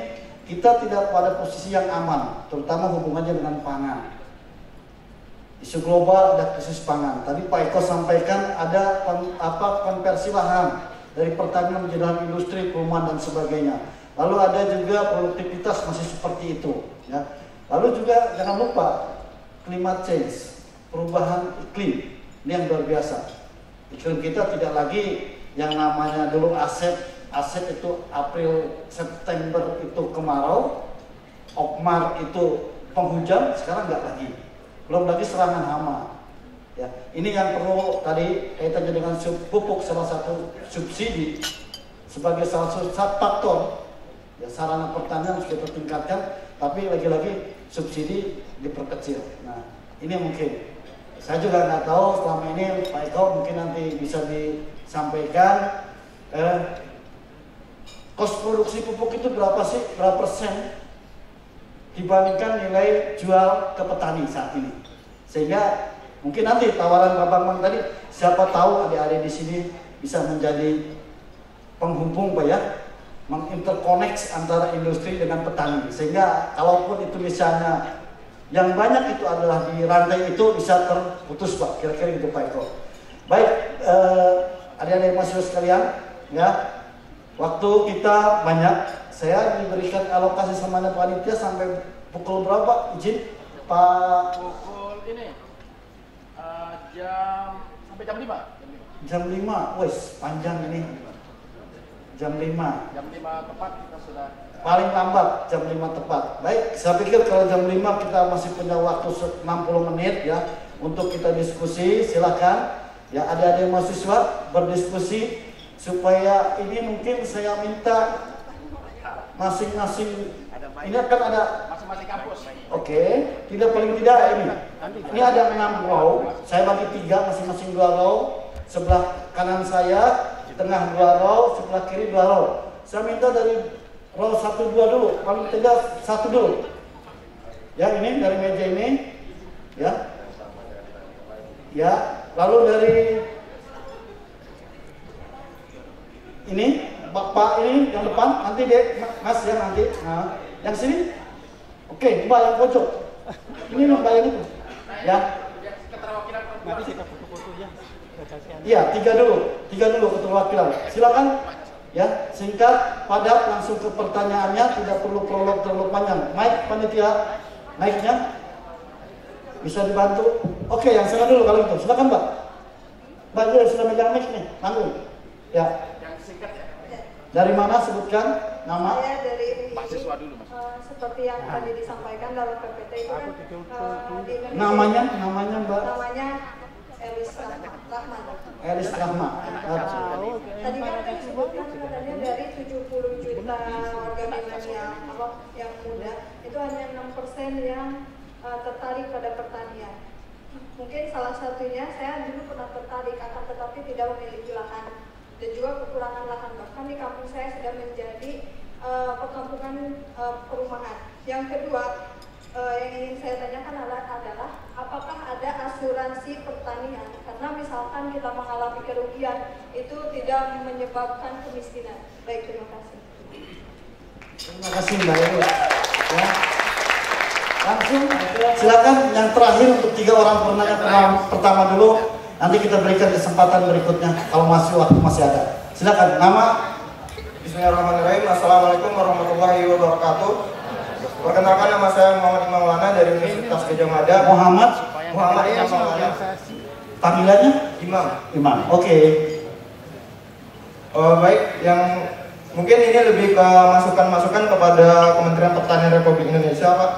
kita tidak pada posisi yang aman, terutama hubungannya dengan pangan. Isu global ada krisis pangan. Tadi Pak Eko sampaikan ada konversi lahan dari pertanian menjadi lahan industri, perumahan dan sebagainya. Lalu ada juga produktivitas masih seperti itu. Ya. Lalu juga jangan lupa climate change. Perubahan iklim ini yang luar biasa. Iklim kita tidak lagi yang namanya dulu aset itu April September itu kemarau, Oktober itu penghujan, sekarang nggak lagi. Belum lagi serangan hama. Ya, ini yang perlu tadi kaitannya dengan pupuk, salah satu subsidi sebagai salah satu faktor. Ya, sarana pertanian harus kita tingkatkan, tapi lagi-lagi subsidi diperkecil. Nah, ini mungkin. Saya juga nggak tahu selama ini Pak Eko mungkin nanti bisa disampaikan kos produksi pupuk itu berapa persen dibandingkan nilai jual ke petani saat ini. Sehingga mungkin nanti tawaran Pak Bambang tadi, siapa tahu adik-adik di sini bisa menjadi penghubung Pak ya, menginterkoneksi antara industri dengan petani. Sehingga kalaupun itu misalnya yang banyak itu adalah di rantai itu bisa terputus Pak, kira-kira gitu Pak Eko. Baik, adik-adik mahasiswa sekalian, ya, waktu kita banyak, saya diberikan alokasi sama panitia sampai pukul berapa? Izin Pak? Pukul ini sampai jam 5. Jam 5, wes panjang ini. Jam 5. Jam 5 tepat kita sudah. Paling lambat jam 5 tepat. Baik, saya pikir kalau jam 5 kita masih punya waktu 60 menit ya untuk kita diskusi. Silakan ya adik-adik mahasiswa berdiskusi supaya ini mungkin saya minta masing-masing ini akan ada Masing-masing kampus. Oke, tidak paling tidak ini. Ini ada 6 row. Saya bagi 3 masing-masing 2 row. Sebelah kanan saya, tengah 2 row, sebelah kiri 2 row. Saya minta dari row 1, 2 dulu, paling tidak 1 dulu. Ya ini dari meja ini, ya. Ya, lalu dari ini, Bapak ini yang depan, nanti deh, Mas ya nanti. Nah, yang sini, Oke, Mbak yang pojok. Ini Mbak yang itu. Ya. Iya, tiga dulu keterwakilan. Silakan. Ya, singkat, padat, langsung ke pertanyaannya, tidak perlu prolog terlalu panjang. Mic panitia, mic-nya bisa dibantu. Oke, yang sana dulu kalau gitu. Silakan, Mbak. Mbak juga sudah megang mic nih, tanggung. Ya. Dari mana sebutkan nama? Saya dari mahasiswa dulu, Mas. Seperti yang tadi disampaikan dalam PPT itu kan di Indonesia. Namanya Mbak? Namanya Elis Rahman. Elis Rahma. Tadi kan disebutkan katanya dari 70 juta warga milenial yang muda itu hanya 6% yang tertarik pada pertanian. Mungkin salah satunya saya dulu pernah tertarik akan tetapi tidak memiliki lahan dan juga kekurangan lahan. Bahkan di kampung saya sudah menjadi perkampungan perumahan. Yang kedua yang ingin saya tanyakan adalah apakah ada asuransi pertanian? Karena misalkan kita mengalami kerugian itu tidak menyebabkan kemiskinan. Baik, terima kasih. Terima kasih Mbak Elis. Ya. Langsung silakan yang terakhir untuk 3 orang penanya pertama dulu. Nanti kita berikan kesempatan berikutnya kalau waktu masih ada. Silakan nama. Bismillahirrahmanirrahim. Assalamualaikum warahmatullahi wabarakatuh. Perkenalkan, nama saya Muhammad Imam Maulana dari Universitas Gadjah Mada. Muhammad Imam Maulana. Panggilannya? Imam. Oke. Baik, yang mungkin ini lebih ke masukan-masukan kepada Kementerian Pertanian Republik Indonesia, Pak.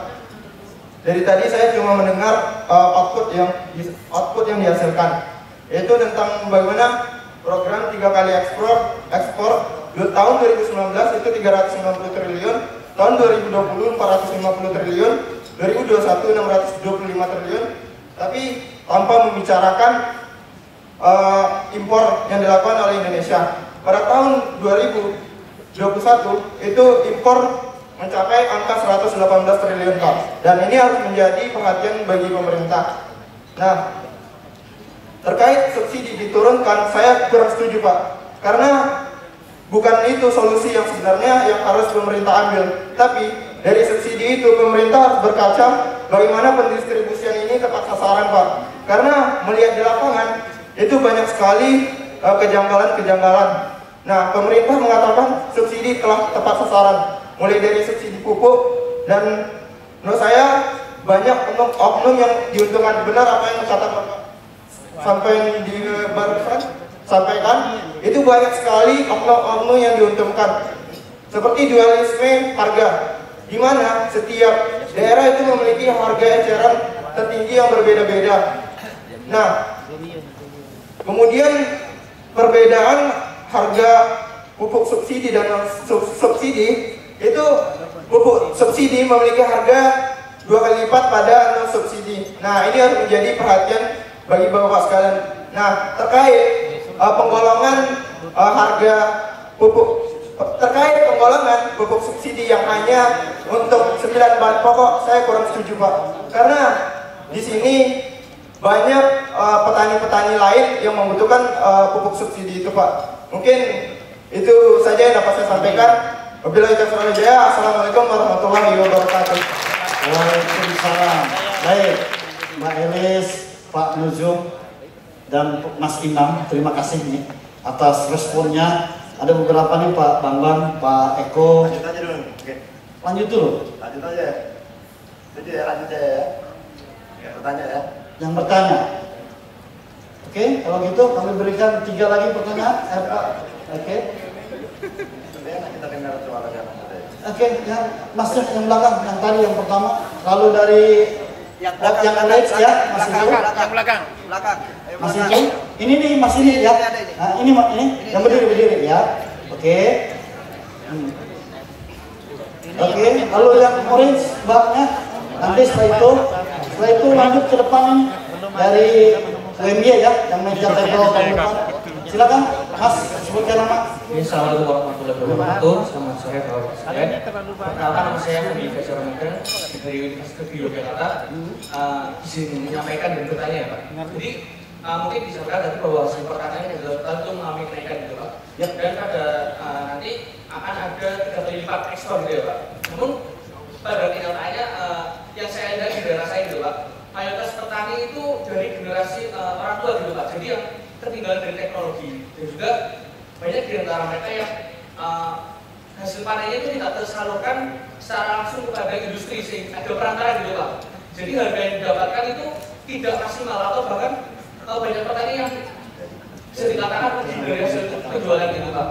Dari tadi saya cuma mendengar output yang dihasilkan, yaitu tentang bagaimana program 3 kali ekspor tahun 2019 itu 390 triliun, tahun 2020 450 triliun, 2021 625 triliun, tapi tanpa membicarakan impor yang dilakukan oleh Indonesia. Pada tahun 2021 itu impor mencapai angka 118 triliun, Pak. Dan ini harus menjadi perhatian bagi pemerintah. Nah, terkait subsidi diturunkan, saya kurang setuju, Pak. Karena bukan itu solusi yang sebenarnya yang harus pemerintah ambil. Tapi dari subsidi itu pemerintah harus berkaca bagaimana pendistribusian ini tepat sasaran, Pak. Karena melihat di lapangan itu banyak sekali kejanggalan-kejanggalan. Nah, pemerintah mengatakan subsidi telah tepat sasaran, mulai dari subsidi pupuk, dan menurut saya banyak oknum yang diuntungkan. Benar apa yang kata Bapak sampaikan, itu banyak sekali oknum-oknum yang diuntungkan. Seperti dualisme harga, di mana setiap daerah itu memiliki harga eceran tertinggi yang berbeda-beda. Nah, kemudian perbedaan harga pupuk subsidi dan subsidi itu, pupuk subsidi memiliki harga 2 kali lipat pada non subsidi. Nah, ini harus menjadi perhatian bagi Bapak sekalian. Nah, terkait penggolongan harga pupuk, terkait penggolongan pupuk subsidi yang hanya untuk 9 bahan pokok, saya kurang setuju, Pak. Karena di sini banyak petani-petani lain yang membutuhkan pupuk subsidi itu, Pak. Mungkin itu saja yang dapat saya sampaikan. Wabillahi taufiq wal hidayah. Assalamualaikum warahmatullahi wabarakatuh. Waalaikumsalam. Baik, Mbak Elis, Pak Nuzum, dan Mas Imam, terima kasih nih atas responnya. Ada beberapa nih Pak Bambang, Pak Eko. Lanjut aja dulu. Oke. Lanjut dulu. Lanjut aja ya. Jadi ya lanjut aja ya. Ya, bertanya ya. Yang bertanya. Oke, kalau gitu kami berikan 3 lagi pertanyaan. Pak. Oke. Sebenarnya kita dengar suaranya. Oke, yang Mas yang belakang, yang tadi yang pertama, lalu dari yang next ya, Mas itu. Yang belakang. Mas itu. Ini nih Mas ini ya. Nah, ini yang berdiri ya. Oke. Oke, lalu yang orange Mbaknya. Nanti setelah itu lanjut ke depan ini dari UMY ya, yang meja table paling depan. Silakan Mas, sebutkan nama. Assalamualaikum warahmatullahi wabarakatuh. Selamat sore Bapak sekalian. Perkenalkan, nama saya Budi Fajarmaker dari Universitas Yogyakarta. Di sini menyampaikan dan bertanya ya Pak. Jadi mungkin disampaikan tadi bahwa hasil pertanian yang dilakukan itu mengalami kenaikan gitu Pak. Dan pada nanti akan ada 3 kali lipat ekspor gitu ya Pak. Namun pada kenyataannya yang saya lihat di daerah saya gitu Pak, mayoritas petani itu dari generasi orang tua gitu Pak, jadi yang tertinggal dari teknologi, dan juga banyak di antara mereka yang hasil panennya itu tidak tersalurkan secara langsung kepada industri, sehingga ada perantara gitu Pak. Jadi harga yang didapatkan itu tidak maksimal, atau bahkan banyak petani yang bisa dikatakan dari hasil penjualan gitu Pak.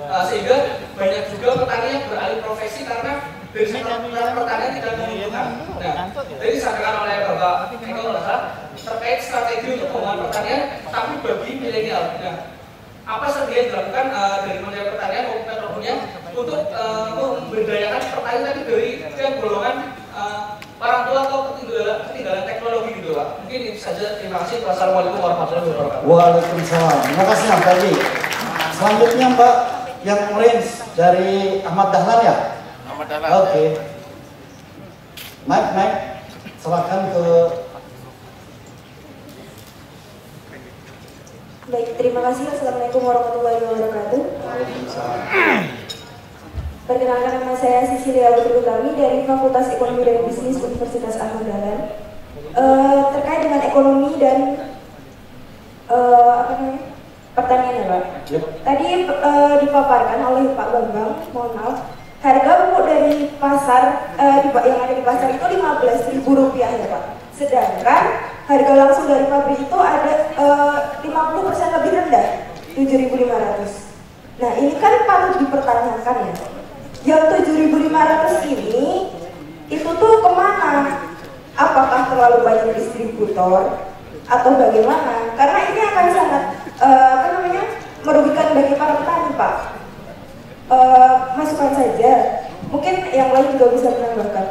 Nah, sehingga banyak juga petani yang beralih profesi karena dari sektor pertanian tidak menguntungkan. Nah, jadi disampaikan oleh Bapak Eko terkait strategi untuk pengembangan pertanian, tapi bagi milenial. Nah, apa saja yang dilakukan dari Kementerian Pertanian maupun Petroleum untuk memberdayakan petani tadi dari yang golongan orang tua atau ketinggalan teknologi gitu Pak. Mungkin itu saja. Terima kasih. Wassalamualaikum warahmatullahi wabarakatuh. Waalaikumsalam. Terima kasih Mas Ferdi. Selanjutnya Mbak yang orange dari Ahmad Dahlan ya? Ahmad Dahlan. Oke. Mike, silakan ke. Baik, terima kasih. Assalamualaikum warahmatullahi wabarakatuh. Perkenalkan, nama saya Sisilia Utami dari Fakultas Ekonomi dan Bisnis Universitas Ahmad Dahlan. Terkait dengan ekonomi dan pertanian ya Pak. Tadi dipaparkan oleh Pak Bambang, mohon maaf, harga pupuk dari pasar yang ada di pasar itu Rp15.000 ya Pak. Sedangkan harga langsung dari pabrik itu ada 50% lebih rendah, 7.500. Nah ini kan patut dipertanyakan ya. Yang 7.500 ini itu tuh kemana? Apakah terlalu banyak distributor atau bagaimana? Karena ini akan sangat merugikan bagi para petani Pak. Masukan saja, mungkin yang lain juga bisa menambahkan.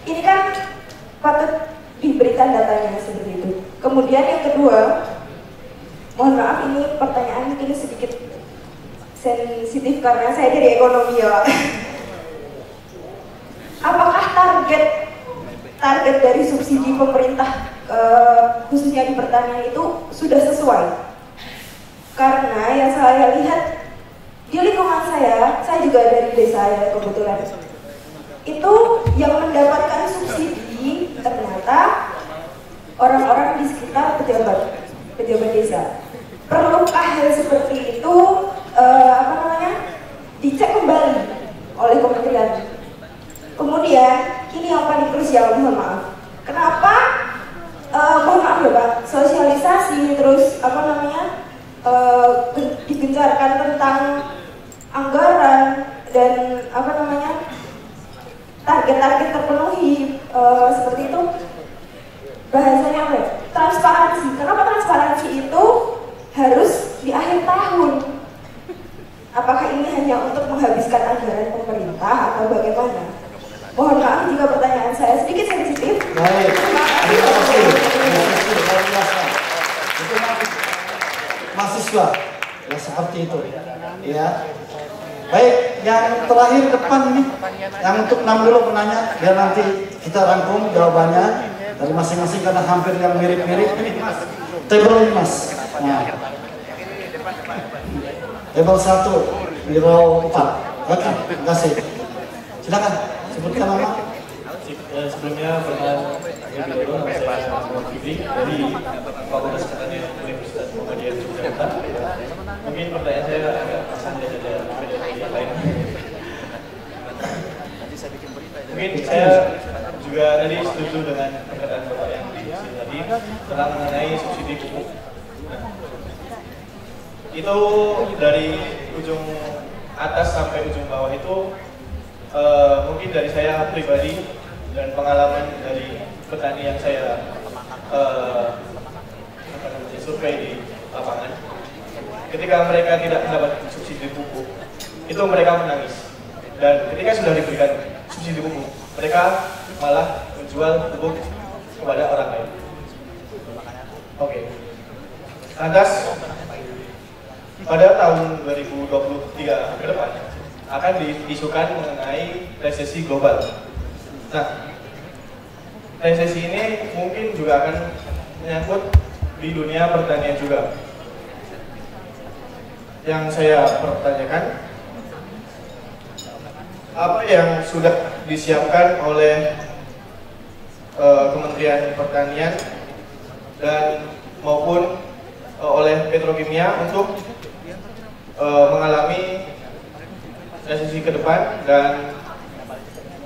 Ini kan patut diberikan datanya seperti itu. Kemudian yang kedua, mohon maaf ini pertanyaan mungkin sedikit sensitif karena saya dari ekonomi ya Pak. Apakah target dari subsidi pemerintah khususnya di pertanian itu sudah sesuai? Karena yang saya lihat di lingkungan saya juga dari desa ya kebetulan, itu yang mendapatkan subsidi ternyata orang-orang di sekitar pejabat desa. Perlukah hal seperti itu dicek kembali oleh kementerian? Kemudian ini yang paling krusial, mohon maaf. Kenapa mohon maaf ya Pak, sosialisasi terus digencarkan tentang anggaran dan target-target terpenuhi seperti itu, bahasanya apa ya? Transparansi. Kenapa transparansi itu harus di akhir tahun? Apakah ini hanya untuk menghabiskan anggaran pemerintah atau bagaimana? Mohon maaf jika pertanyaan saya sedikit sensitif. Baik, terima kasih. Itu mahasiswa ya seperti itu ya. Baik, yang terakhir depan nih, yang untuk 6 dulu penanya, biar nanti kita rangkum jawabannya dari masing-masing karena hampir yang mirip-mirip. Table ini Mas. Nah. Table 1 di row 4. Oke, terima kasih. Silakan sebutkan nama. Sebelumnya perkenalkan nama saya Muhammad Fikri dari Fakultas Pertanian Universitas Muhammadiyah Yogyakarta. Mungkin pertanyaan saya agak santai saja yang lain. Mungkin saya juga tadi setuju dengan perkataan Bapak yang di sini tadi tentang mengenai subsidi pupuk. Itu dari ujung atas sampai ujung bawah itu mungkin dari saya pribadi dan pengalaman dari petani yang saya survei di lapangan, ketika mereka tidak mendapat subsidi pupuk itu mereka menangis, dan ketika sudah diberikan subsidi pupuk mereka malah menjual pupuk kepada orang lain. Oke. Lantas pada tahun 2023 ke depan akan diisukan mengenai resesi global. Nah, resesi ini mungkin juga akan menyangkut di dunia pertanian juga. Yang saya pertanyakan, apa yang sudah disiapkan oleh Kementerian Pertanian dan maupun oleh Petrokimia untuk mengalami transisi ke depan, dan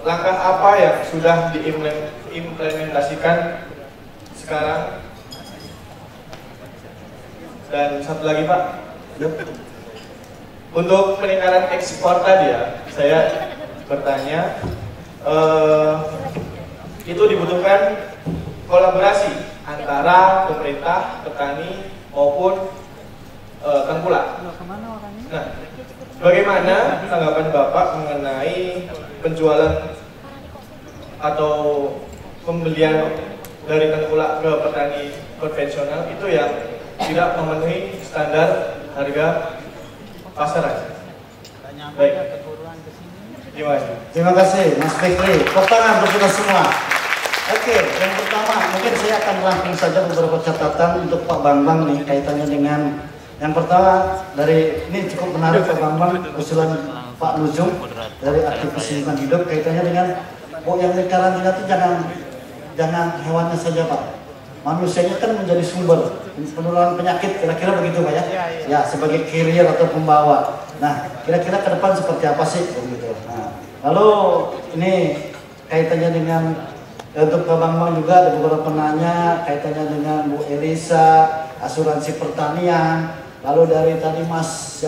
langkah apa yang sudah diimplementasikan sekarang. Dan satu lagi Pak, untuk peningkatan ekspor tadi ya, saya bertanya, itu dibutuhkan kolaborasi antara pemerintah, petani maupun tengkulak. Nah, bagaimana tanggapan Bapak mengenai penjualan atau pembelian dari tengkulak ke petani konvensional itu yang tidak memenuhi standar harga pasaran? Baik. Terima kasih Mas Fikri. Tepuk tangan untuk kita semua. Oke, yang pertama mungkin saya akan rangkum saja beberapa catatan untuk Pak Bambang nih kaitannya dengan yang pertama. Dari ini cukup menarik Pak Bambang, usulan Pak Nujum dari aktivis lingkungan hidup kaitannya dengan yang di karantina itu jangan hewannya saja Pak, manusianya kan menjadi sumber penularan penyakit, kira-kira begitu Pak ya? Ya, sebagai carrier atau pembawa. Nah, kira-kira ke depan seperti apa sih begitu. Nah, lalu ini kaitannya dengan untuk Pak Bambang juga ada beberapa penanya kaitannya dengan Bu Elisa, asuransi pertanian. Lalu dari tadi Mas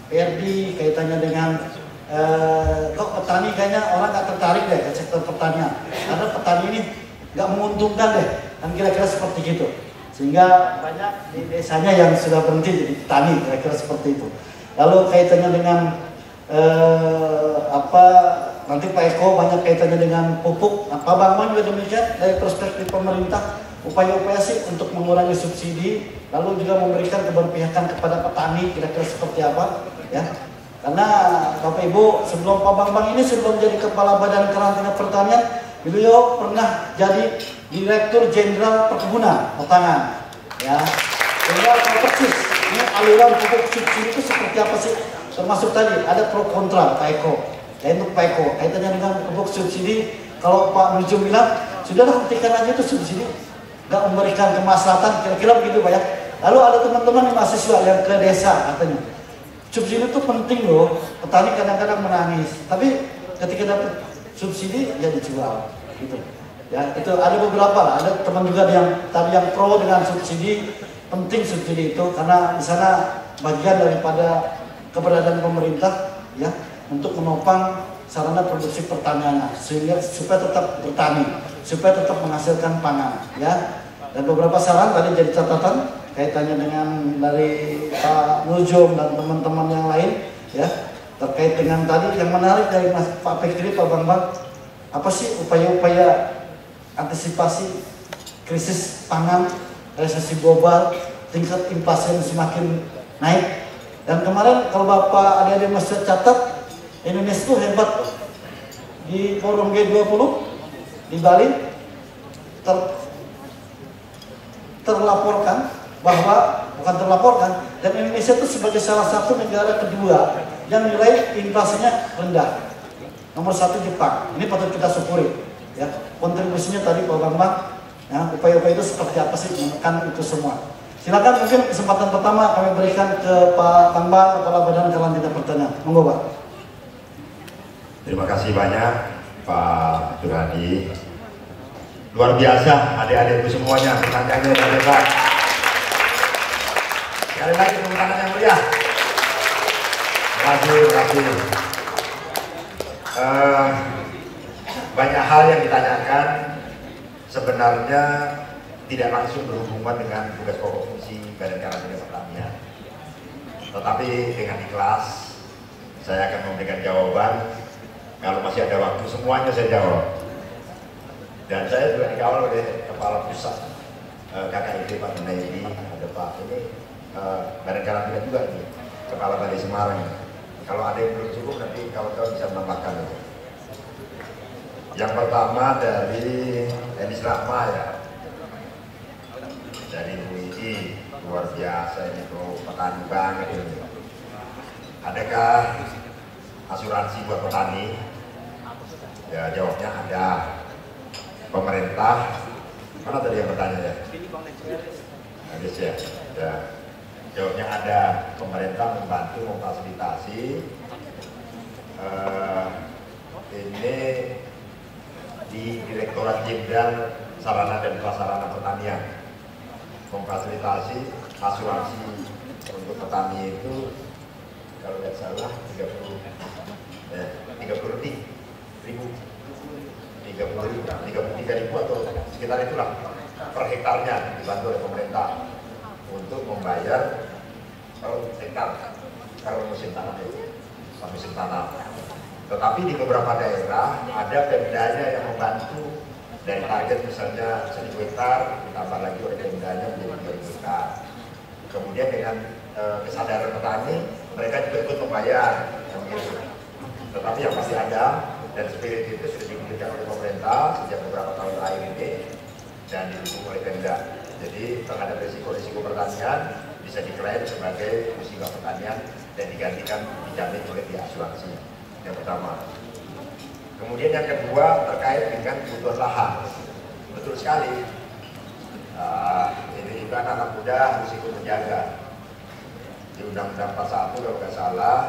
Ferdi kaitannya dengan kok petani kayaknya orang nggak tertarik deh ke sektor pertanian, karena petani ini nggak menguntungkan deh, kan kira-kira seperti gitu. Sehingga banyak di desanya yang sudah berhenti jadi petani, kira-kira seperti itu. Lalu kaitannya dengan nanti Pak Eko banyak kaitannya dengan pupuk. Pak Bambang juga demikian dari perspektif pemerintah, upaya-upaya sih untuk mengurangi subsidi, lalu juga memberikan keberpihakan kepada petani, kira-kira seperti apa ya. Karena Bapak Ibu, sebelum Pak Bambang ini sebelum jadi Kepala Badan Karantina Pertanian, beliau pernah jadi Direktur Jenderal Perkebunan Pertanian ya. Sehingga tahu persis ini aliran pupuk subsidi itu seperti apa sih, termasuk tadi ada pro kontra Pak Eko. Ya, untuk Pak Eko kaitannya dengan pupuk subsidi, kalau Pak Nujum bilang sudahlah hentikan aja itu subsidi, nggak memberikan kemaslahatan, kira-kira begitu Pak ya. Lalu ada teman-teman mahasiswa yang ke desa katanya subsidi itu penting loh, petani kadang-kadang menangis, tapi ketika dapat subsidi ya dijual gitu ya. Itu ada beberapa lah, ada teman juga yang tadi yang pro dengan subsidi, penting subsidi itu karena di sana bagian daripada keberadaan pemerintah ya untuk menopang sarana produksi pertaniannya sehingga supaya tetap bertani, supaya tetap menghasilkan pangan ya. Dan beberapa saran tadi jadi catatan kaitannya dengan dari Pak Nujum dan teman-teman yang lain ya, terkait dengan tadi yang menarik dari Pak Fikri, Pak Bambang, apa sih upaya-upaya antisipasi krisis pangan, resesi global, tingkat inflasi yang semakin naik. Dan kemarin kalau Bapak adik-adik masih catat, Indonesia itu hebat di forum G20 di Bali terlaporkan bahwa bukan terlaporkan, dan Indonesia itu sebagai salah satu negara kedua yang nilai inflasinya rendah. Nomor 1 Jepang. Ini patut kita syukuri ya. Kontribusinya tadi Pak Bambang ya, upaya-upaya itu seperti apa sih menekan itu semua. Silakan, mungkin kesempatan pertama kami berikan ke Pak Bambang, Kepala Badan Karantina Pertanian. Monggo Pak. Terima kasih banyak Pak Durhadi. Luar biasa adik-adikku semuanya, pertanyaannya hebat. Sekali lagi tepuk tangan yang meriah. Terima kasih. Banyak hal yang ditanyakan sebenarnya tidak langsung berhubungan dengan tugas pokok fungsi Badan Karantina Pertanian. Tetapi dengan ikhlas saya akan memberikan jawaban. Kalau masih ada waktu semuanya saya jawab. Dan saya juga dikawal oleh Kepala Pusat KKID Pak Junaidi, ada Pak ini Badan Karantina juga nih, Kepala Balai Semarang. Kalau ada yang belum cukup nanti kawan-kawan bisa menambahkan. Yang pertama dari Enis Rahma ya, dari UI, luar biasa ini tuh petani banget ini. Adakah asuransi buat petani? Ya jawabnya ada. Pemerintah, mana tadi yang bertanya ya? Ada ya. Jawabnya ada. Pemerintah membantu memfasilitasi ini di Direktorat Jenderal Sarana dan Prasarana Pertanian, memfasilitasi asuransi untuk petani itu kalau tidak salah 30 ribu 33.000 atau sekitar itulah per hektarnya dibantu oleh pemerintah untuk membayar per hektar kalau musim tanam itu musim tanam. Tetapi di beberapa daerah ada pemdanya yang membantu dari target misalnya 1.000 hektar ditambah lagi oleh pemdanya menjadi 2.000 hektar. Kemudian dengan kesadaran petani mereka juga ikut membayar gitu. Tetapi yang pasti ada dan spirit itu sudah diberikan oleh pemerintah sejak beberapa tahun terakhir ini dan didukung oleh Pemda. Jadi terhadap risiko-risiko pertanian bisa diklaim sebagai musibah pertanian dan digantikan dijamin oleh pihak asuransi. Yang pertama. Kemudian yang kedua terkait dengan kebutuhan lahan. Betul sekali. Ini juga anak muda harus ikut menjaga. Di Undang-Undang 41 kalau nggak salah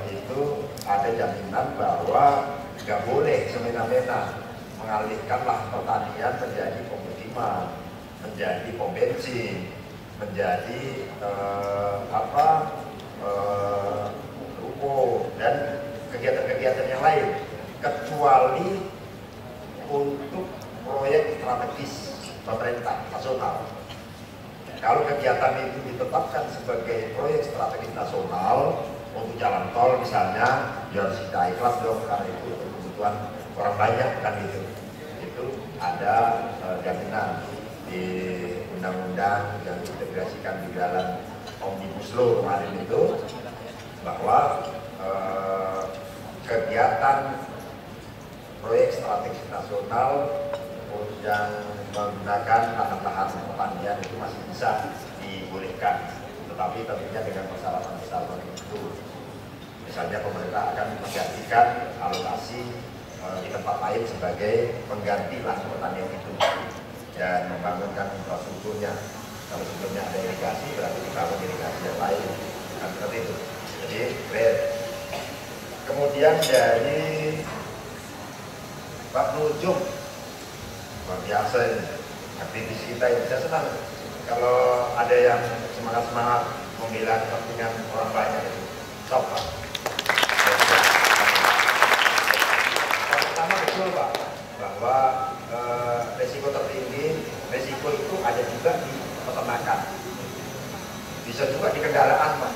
itu ada jaminan bahwa nggak boleh semena-mena mengalihkanlah pertanian menjadi pemukiman, menjadi pom bensin, menjadi ruko dan kegiatan-kegiatan yang lain, kecuali untuk proyek strategis pemerintah nasional. Kalau kegiatan itu ditetapkan sebagai proyek strategis nasional untuk jalan tol misalnya, ya harus kita ikhlas dong karena itu kebutuhan orang banyak kan gitu. Itu ada jaminan di undang-undang yang diintegrasikan di dalam Omnibus Law kemarin itu bahwa kegiatan proyek strategis nasional yang menggunakan lahan-lahan pertanian itu masih bisa dibolehkan, tetapi tentunya dengan persyaratan-persyaratan itu. Misalnya pemerintah akan menggantikan alokasi di tempat lain sebagai pengganti lahan pertanian itu dan membangunkan infrastrukturnya. Kalau sebelumnya ada irigasi berarti dibangun irigasi yang lain, kan seperti itu. Jadi clear. Kemudian dari Pak Nujum, luar biasa ini, aktivis kita ini. Saya senang kalau ada yang semangat-semangat membela kepentingan orang banyak itu. Top Pak. Pertama betul Pak, bahwa resiko tertinggi, resiko itu ada juga di peternakan. Bisa juga di kendaraan Pak.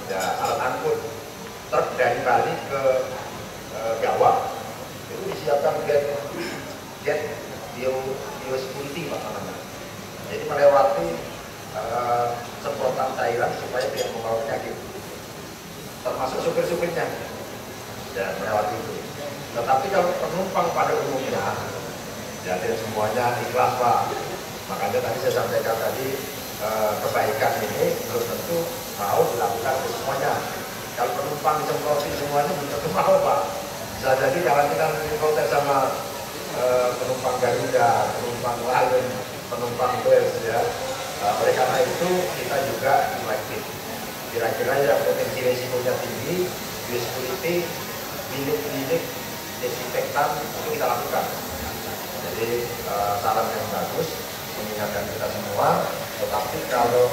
Ya, alat angkut truk dari Bali ke Jawa itu disiapkan jet biosecurity Pak namanya. Jadi melewati semprotan cairan supaya tidak membawa penyakit, termasuk supir-supirnya dan melewati itu. Tetapi kalau penumpang pada umumnya ya tidak semuanya ikhlas Pak. Makanya tadi saya sampaikan tadi kebaikan ini belum tentu mau dilakukan ke semuanya. Kalau penumpang disemproti semuanya belum tentu mau Pak. Bisa jadi kalau kita protes sama penumpang Garuda, penumpang Lion, penumpang bus ya. Oleh karena itu kita juga selektif. Kira-kira yang potensi resikonya tinggi, biosecurity, bilik-bilik desinfektan itu kita lakukan. Jadi saran yang bagus mengingatkan kita semua. Tetapi kalau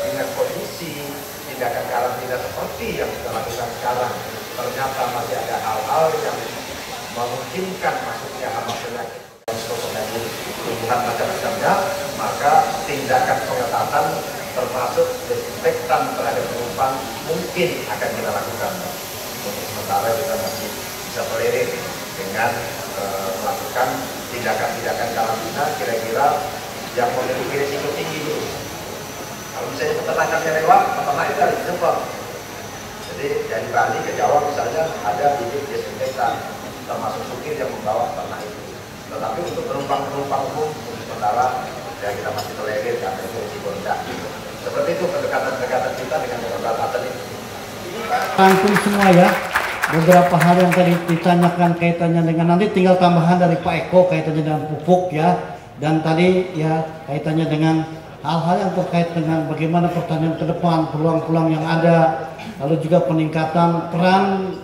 dengan kondisi tindakan karantina seperti yang kita lakukan sekarang, ternyata masih ada hal-hal yang memungkinkan masuknya hama penyakit tumbuhan macam-macamnya, maka tindakan pengetatan termasuk desinfektan terhadap penumpang mungkin akan kita lakukan. Untuk sementara kita masih bisa tolerir dengan melakukan tindakan-tindakan karantina kira-kira yang memiliki risiko tinggi dulu. Kalau misalnya peternakannya lewat, peternak itu harus disemprot. Jadi dari Bali ke Jawa misalnya ada bilik desinfektan, termasuk supir yang membawa ternak itu. Tetapi untuk penumpang-penumpang umum, untuk sementara ya kita masih tolerir karena itu risiko rendah. Seperti itu pendekatan-pendekatan kita dengan pembatasan itu. rangkum semua ya. Beberapa hal yang tadi ditanyakan kaitannya dengan, nanti tinggal tambahan dari Pak Eko kaitannya dengan pupuk ya. Dan tadi ya kaitannya dengan hal-hal yang terkait dengan bagaimana pertanian ke depan, peluang-peluang yang ada, lalu juga peningkatan peran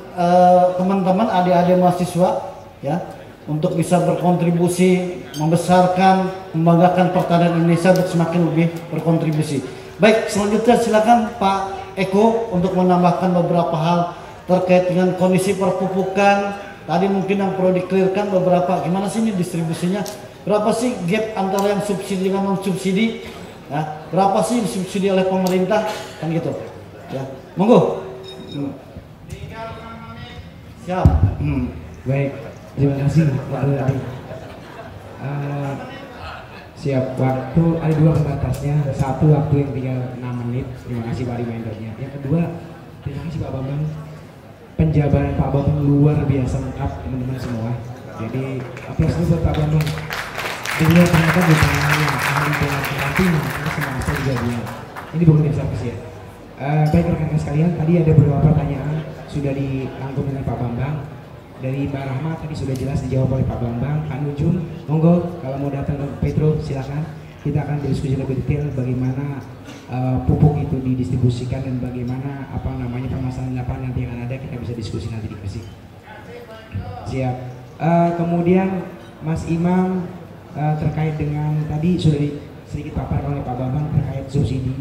teman-teman adik-adik mahasiswa ya untuk bisa berkontribusi membesarkan, membanggakan pertanian Indonesia untuk semakin lebih berkontribusi. Baik, selanjutnya silakan Pak Eko untuk menambahkan beberapa hal terkait dengan kondisi perpupukan. Tadi mungkin yang perlu dikelirkan beberapa, gimana sih ini distribusinya, berapa sih gap antara yang subsidi dengan non subsidi ya, berapa sih disubsidi oleh pemerintah, kan gitu ya. Monggo. Siap. Baik, terima kasih Pak Adi. Siap, waktu ada dua pembatasnya. Satu waktu yang tinggal 6 menit. Terima kasih Pak remindernya. Yang kedua, terima kasih Pak Bambang. Penjabaran Pak Bambang luar biasa lengkap teman-teman semua. Jadi aplaus dulu buat Pak Bambang. Beliau ternyata bukan hanya ahli dengan karantina, ini semasa juga dia. Ini bukan biasa ya. Baik rekan-rekan sekalian, tadi ada beberapa pertanyaan sudah dirangkum dengan Pak Bambang. Dari Mbak Rahma tadi sudah jelas dijawab oleh Pak Bambang. Pak Nujum, monggo kalau mau datang ke Petro silakan. Kita akan diskusi lebih detail bagaimana pupuk itu didistribusikan dan bagaimana permasalahan lapangan nanti yang ada, kita bisa diskusi nanti dikasih. Siap. Kemudian Mas Imam terkait dengan tadi sudah sedikit paparan oleh Pak Bambang terkait subsidi.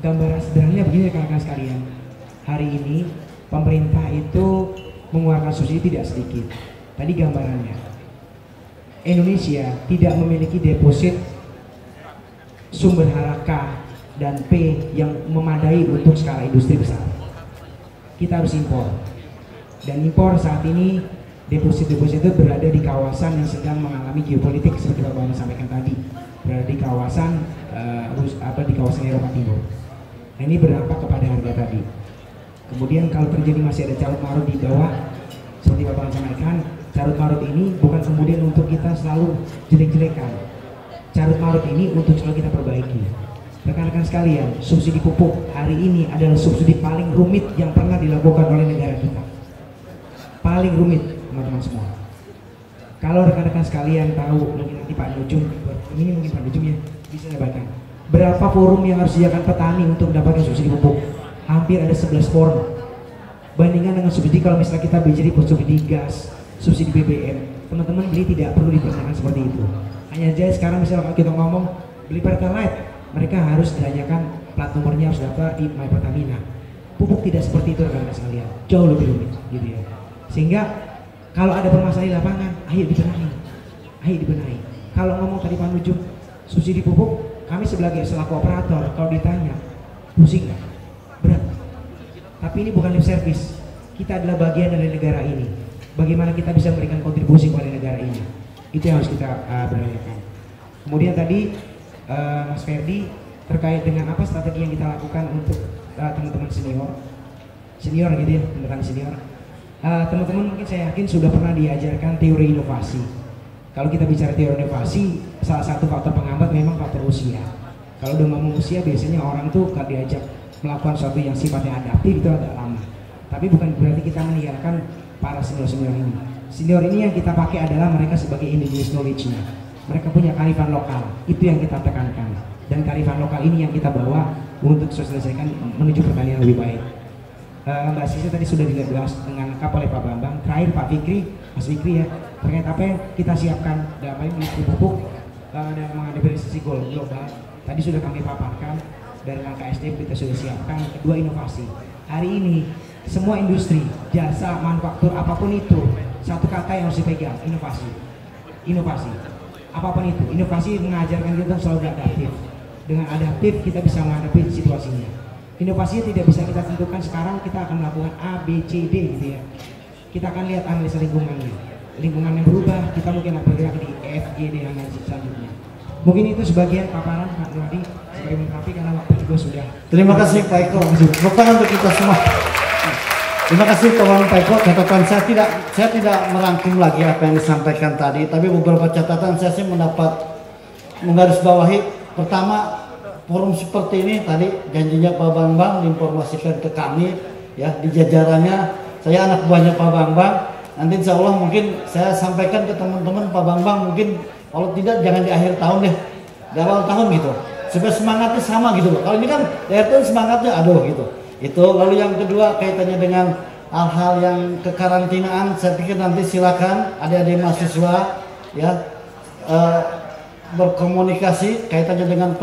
Gambaran sederhananya begini rekan-rekan sekalian. Hari ini pemerintah itu mengeluarkan subsidi tidak sedikit. Tadi gambarannya, Indonesia tidak memiliki deposit sumber harga dan P yang memadai untuk skala industri besar. Kita harus impor, dan impor saat ini deposit-deposit itu berada di kawasan yang sedang mengalami geopolitik seperti Pak Bambang sampaikan tadi, berada di kawasan di kawasan Eropa Timur. Nah, ini berdampak kepada harga tadi. Kemudian kalau terjadi masih ada carut marut di bawah, seperti Pak Bambang sampaikan, carut marut ini bukan kemudian untuk kita selalu jelek-jelekan. Carut marut ini untuk selalu kita perbaiki. Rekan-rekan sekalian, subsidi pupuk hari ini adalah subsidi paling rumit yang pernah dilakukan oleh negara kita. Paling rumit, teman-teman semua. Kalau rekan-rekan sekalian tahu, mungkin nanti Pak Nujum, ini mungkin Pak Nujum ya bisa sampaikan, berapa forum yang harus disediakan petani untuk mendapatkan subsidi pupuk? Hampir ada 11 forum. Bandingkan dengan subsidi kalau misalnya kita bicara subsidi gas, subsidi BBM, teman-teman beli tidak perlu dipertanyakan seperti itu. Hanya aja sekarang misalnya kalau kita ngomong beli Pertalite, mereka harus ditanyakan plat nomornya harus dapat di My Pertamina. Pupuk tidak seperti itu rekan-rekan sekalian, jauh lebih rumit gitu ya. Sehingga kalau ada permasalahan di lapangan, ayo dibenahi. Kalau ngomong tadi Pak Nujum, subsidi pupuk, kami sebagai selaku operator kalau ditanya, pusing nggak? Berat. Tapi ini bukan lip service. Kita adalah bagian dari negara ini. Bagaimana kita bisa memberikan kontribusi kepada negara ini? Itu yang harus kita berdayakan. Kemudian tadi Mas Ferdi terkait dengan apa strategi yang kita lakukan untuk teman-teman senior gitu ya, teman-teman senior. Teman-teman mungkin saya yakin sudah pernah diajarkan teori inovasi. Kalau kita bicara teori inovasi, salah satu faktor penghambat memang faktor usia. Kalau udah ngomong usia, biasanya orang tuh kalau diajak melakukan sesuatu yang sifatnya adaptif itu agak lama. Tapi bukan berarti kita meninggalkan para senior-senior ini. Senior ini yang kita pakai adalah mereka sebagai indigenous knowledge-nya. Mereka punya kearifan lokal, itu yang kita tekankan. Dan kearifan lokal ini yang kita bawa untuk sosialisasikan menuju pertanian lebih baik. Mbak Sisi tadi sudah dibahas dengan lengkap oleh Pak Bambang. Terakhir Pak Fikri, Mas Fikri ya, terkait apa yang kita siapkan dalam hal industri pupuk dan menghadapi resesi global. Tadi sudah kami paparkan dari langkah SDM kita sudah siapkan. Kedua, inovasi. Hari ini semua industri, jasa, manufaktur apapun itu, satu kata yang harus dipegang, inovasi. Inovasi. Apapun itu, inovasi mengajarkan kita selalu adaptif. Dengan adaptif kita bisa menghadapi situasinya. Inovasinya tidak bisa kita tentukan sekarang, kita akan melakukan A, B, C, D gitu ya. Kita akan lihat analisa lingkungannya. Lingkungan yang berubah, kita mungkin akan bergerak di E, F, G, D dan lain selanjutnya. Mungkin itu sebagian paparan Pak Nuradi sebagai melengkapi karena waktu juga sudah. Terima kasih Pak Eko. Tepuk tangan untuk kita semua. Terima kasih Pak Eko. Catatan saya tidak merangkum lagi apa yang disampaikan tadi, tapi beberapa catatan saya sih mendapat menggarisbawahi. Pertama, forum seperti ini tadi janjinya Pak Bambang diinformasikan ke kami ya di jajarannya. Saya anak buahnya Pak Bambang. Nanti insya Allah mungkin saya sampaikan ke teman-teman Pak Bambang, mungkin kalau tidak jangan di akhir tahun deh, di awal tahun gitu, supaya semangatnya sama gitu loh. Kalau ini kan di akhir tahun semangatnya aduh gitu. Itu lalu yang kedua kaitannya dengan hal-hal yang kekarantinaan, saya pikir nanti silakan adik-adik mahasiswa ya berkomunikasi kaitannya dengan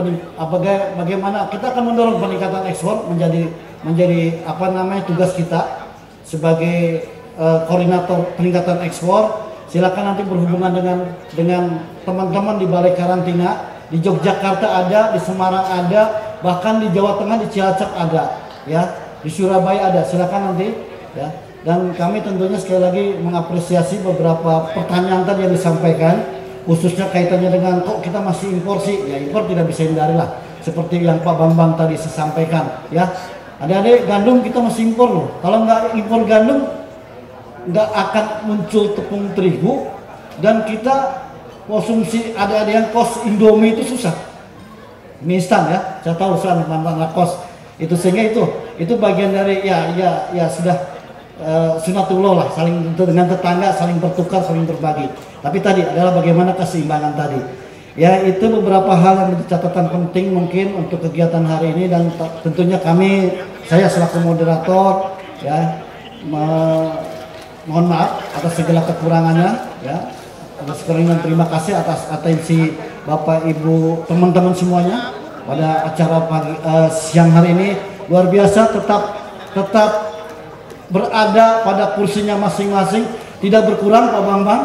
bagaimana kita akan mendorong peningkatan ekspor menjadi apa namanya tugas kita sebagai koordinator peningkatan ekspor. Silakan nanti berhubungan dengan teman-teman di Balai Karantina, di Yogyakarta ada, di Semarang ada, bahkan di Jawa Tengah di Cilacap ada, ya, di Surabaya ada. Silakan nanti, ya. Dan kami tentunya sekali lagi mengapresiasi beberapa pertanyaan tadi yang disampaikan, khususnya kaitannya dengan kok kita masih impor sih, ya impor tidak bisa hindari lah, seperti yang Pak Bambang tadi sampaikan, ya. Adik-adik, gandum kita masih impor loh. Kalau nggak impor gandum, nggak akan muncul tepung terigu, dan kita konsumsi adik-adik yang kos Indomie itu susah, mie instan ya, saya tahu soal nggak kos itu, sehingga itu bagian dari ya sudah sunatullah lah, saling dengan tetangga saling bertukar, saling berbagi. Tapi tadi adalah bagaimana keseimbangan tadi. Ya, itu beberapa hal yang menjadi catatan penting mungkin untuk kegiatan hari ini, dan tentunya saya selaku moderator ya mohon maaf atas segala kekurangannya ya. Atas sekalian terima kasih atas atensi Bapak Ibu teman-teman semuanya pada acara siang hari ini. Luar biasa, tetap berada pada kursinya masing-masing, tidak berkurang Pak Bambang,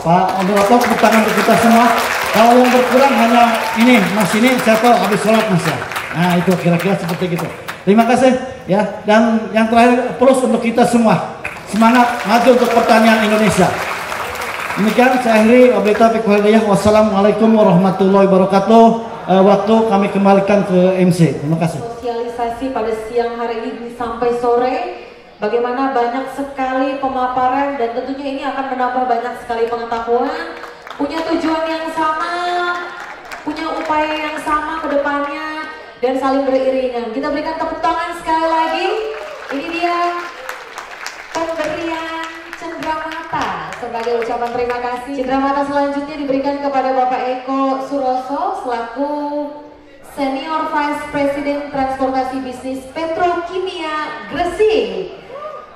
Pak moderator, tepuk tangan untuk kita semua. Kalau yang berkurang hanya ini Mas, ini saya tahu habis sholat Mas ya. Nah itu kira-kira seperti itu. Terima kasih ya. Dan yang terakhir plus untuk kita semua, semangat maju untuk pertanian Indonesia. Demikian saya akhiri, wabillahi taufiq wal hidayah. Wassalamualaikum warahmatullahi wabarakatuh. Waktu kami kembalikan ke MC. Terima kasih. Sosialisasi pada siang hari ini sampai sore, bagaimana banyak sekali pemaparan, dan tentunya ini akan menambah banyak sekali pengetahuan, punya tujuan yang sama, punya upaya yang sama ke depannya, dan saling beriringan. Kita berikan tepuk tangan sekali lagi. Ini dia pemberian cenderamata sebagai ucapan terima kasih. Cenderamata selanjutnya diberikan kepada Bapak Eko Suroso selaku Senior Vice President Transportasi Bisnis Petrokimia Gresik.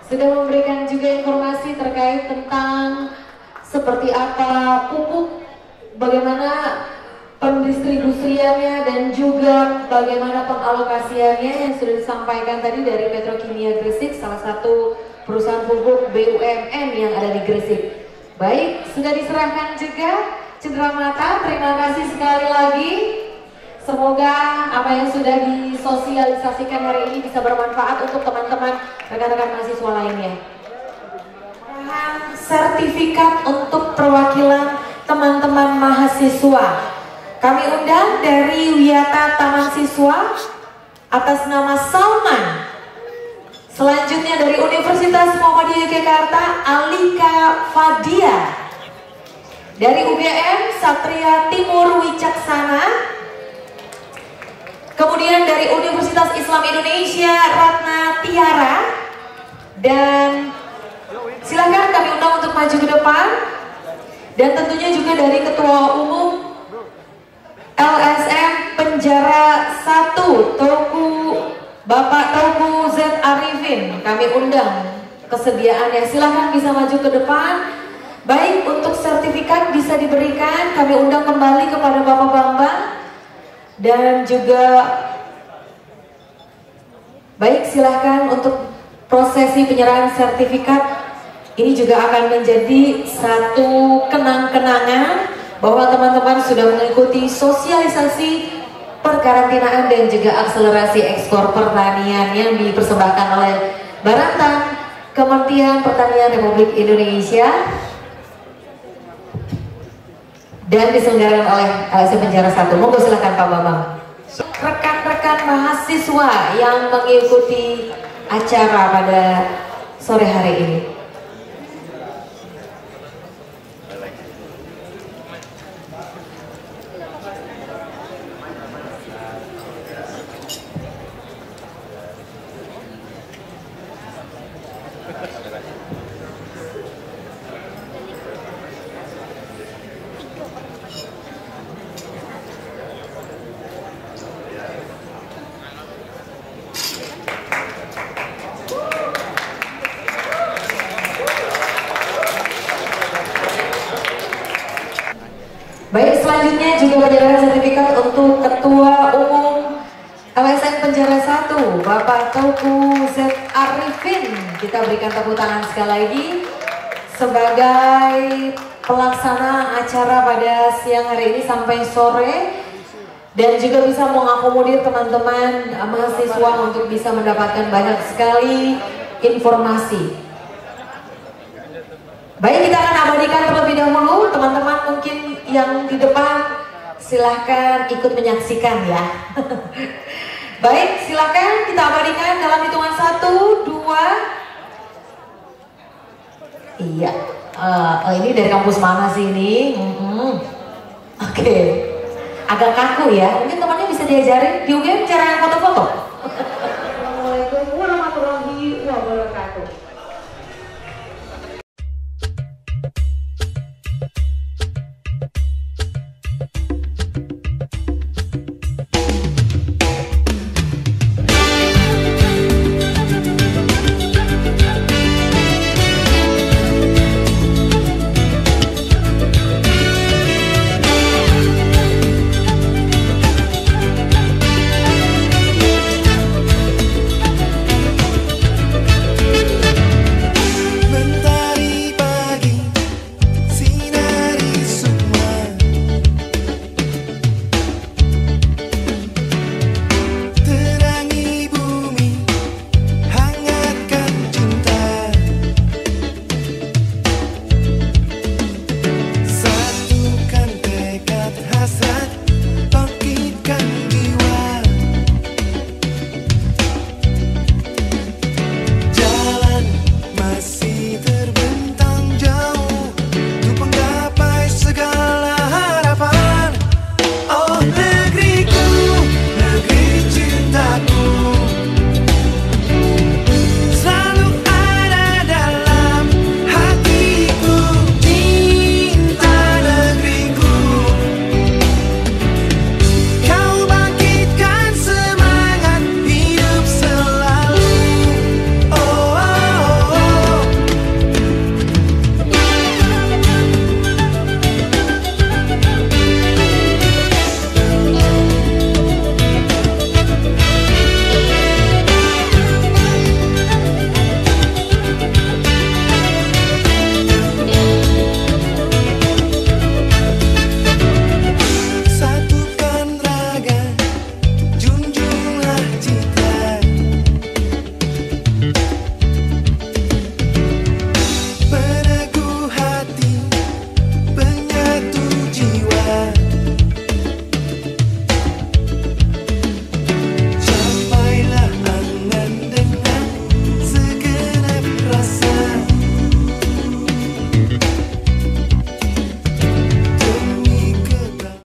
Sudah memberikan juga informasi terkait tentang seperti apa pupuk, bagaimana pendistribusiannya, dan juga bagaimana pengalokasiannya yang sudah disampaikan tadi dari Petrokimia Gresik, salah satu perusahaan pupuk BUMN yang ada di Gresik. Baik, sudah diserahkan juga cenderamata. Terima kasih sekali lagi. Semoga apa yang sudah disosialisasikan hari ini bisa bermanfaat untuk teman-teman rekan-rekan mahasiswa lainnya. Sertifikat untuk perwakilan teman-teman mahasiswa kami undang dari Wiyata Taman Siswa atas nama Salman. Selanjutnya dari Universitas Muhammadiyah Yogyakarta, Alika Fadia. Dari UGM, Satria Timur Wicaksana. Kemudian dari Universitas Islam Indonesia, Ratna Tiara. Dan silakan kami undang untuk maju ke depan. Dan tentunya juga dari Ketua Umum LSM Penjara 1, Bapak Tauku Z. Arifin, kami undang kesediaannya. Silahkan bisa maju ke depan. Baik, untuk sertifikat bisa diberikan, kami undang kembali kepada Bapak Bambang. Dan juga baik, silahkan untuk prosesi penyerahan sertifikat. Ini juga akan menjadi satu kenang-kenangan bahwa teman-teman sudah mengikuti sosialisasi perkarantinaan dan juga akselerasi ekspor pertanian yang dipersembahkan oleh Barantan Kementerian Pertanian Republik Indonesia dan diselenggarakan oleh LSM Penjara 1. Monggo silakan Pak Bambang. Rekan-rekan mahasiswa yang mengikuti acara pada sore hari ini. selanjutnya juga penyerahan sertifikat untuk Ketua Umum LSM Penjara 1, Bapak Tauku Z. Arifin. Kita berikan tepuk tangan sekali lagi sebagai pelaksana acara pada siang hari ini sampai sore, dan juga bisa mengakomodir teman-teman mahasiswa untuk bisa mendapatkan banyak sekali informasi. Baik, kita akan abadikan terlebih dahulu. Teman-teman mungkin yang di depan silahkan ikut menyaksikan ya. Baik, silahkan kita abadikan dalam hitungan 1, 2. Iya, ini dari kampus mana sih ini? Oke. Agak kaku ya, mungkin temannya bisa diajarin di UGM cara yang foto-foto. Assalamualaikum warahmatullahi wabarakatuh.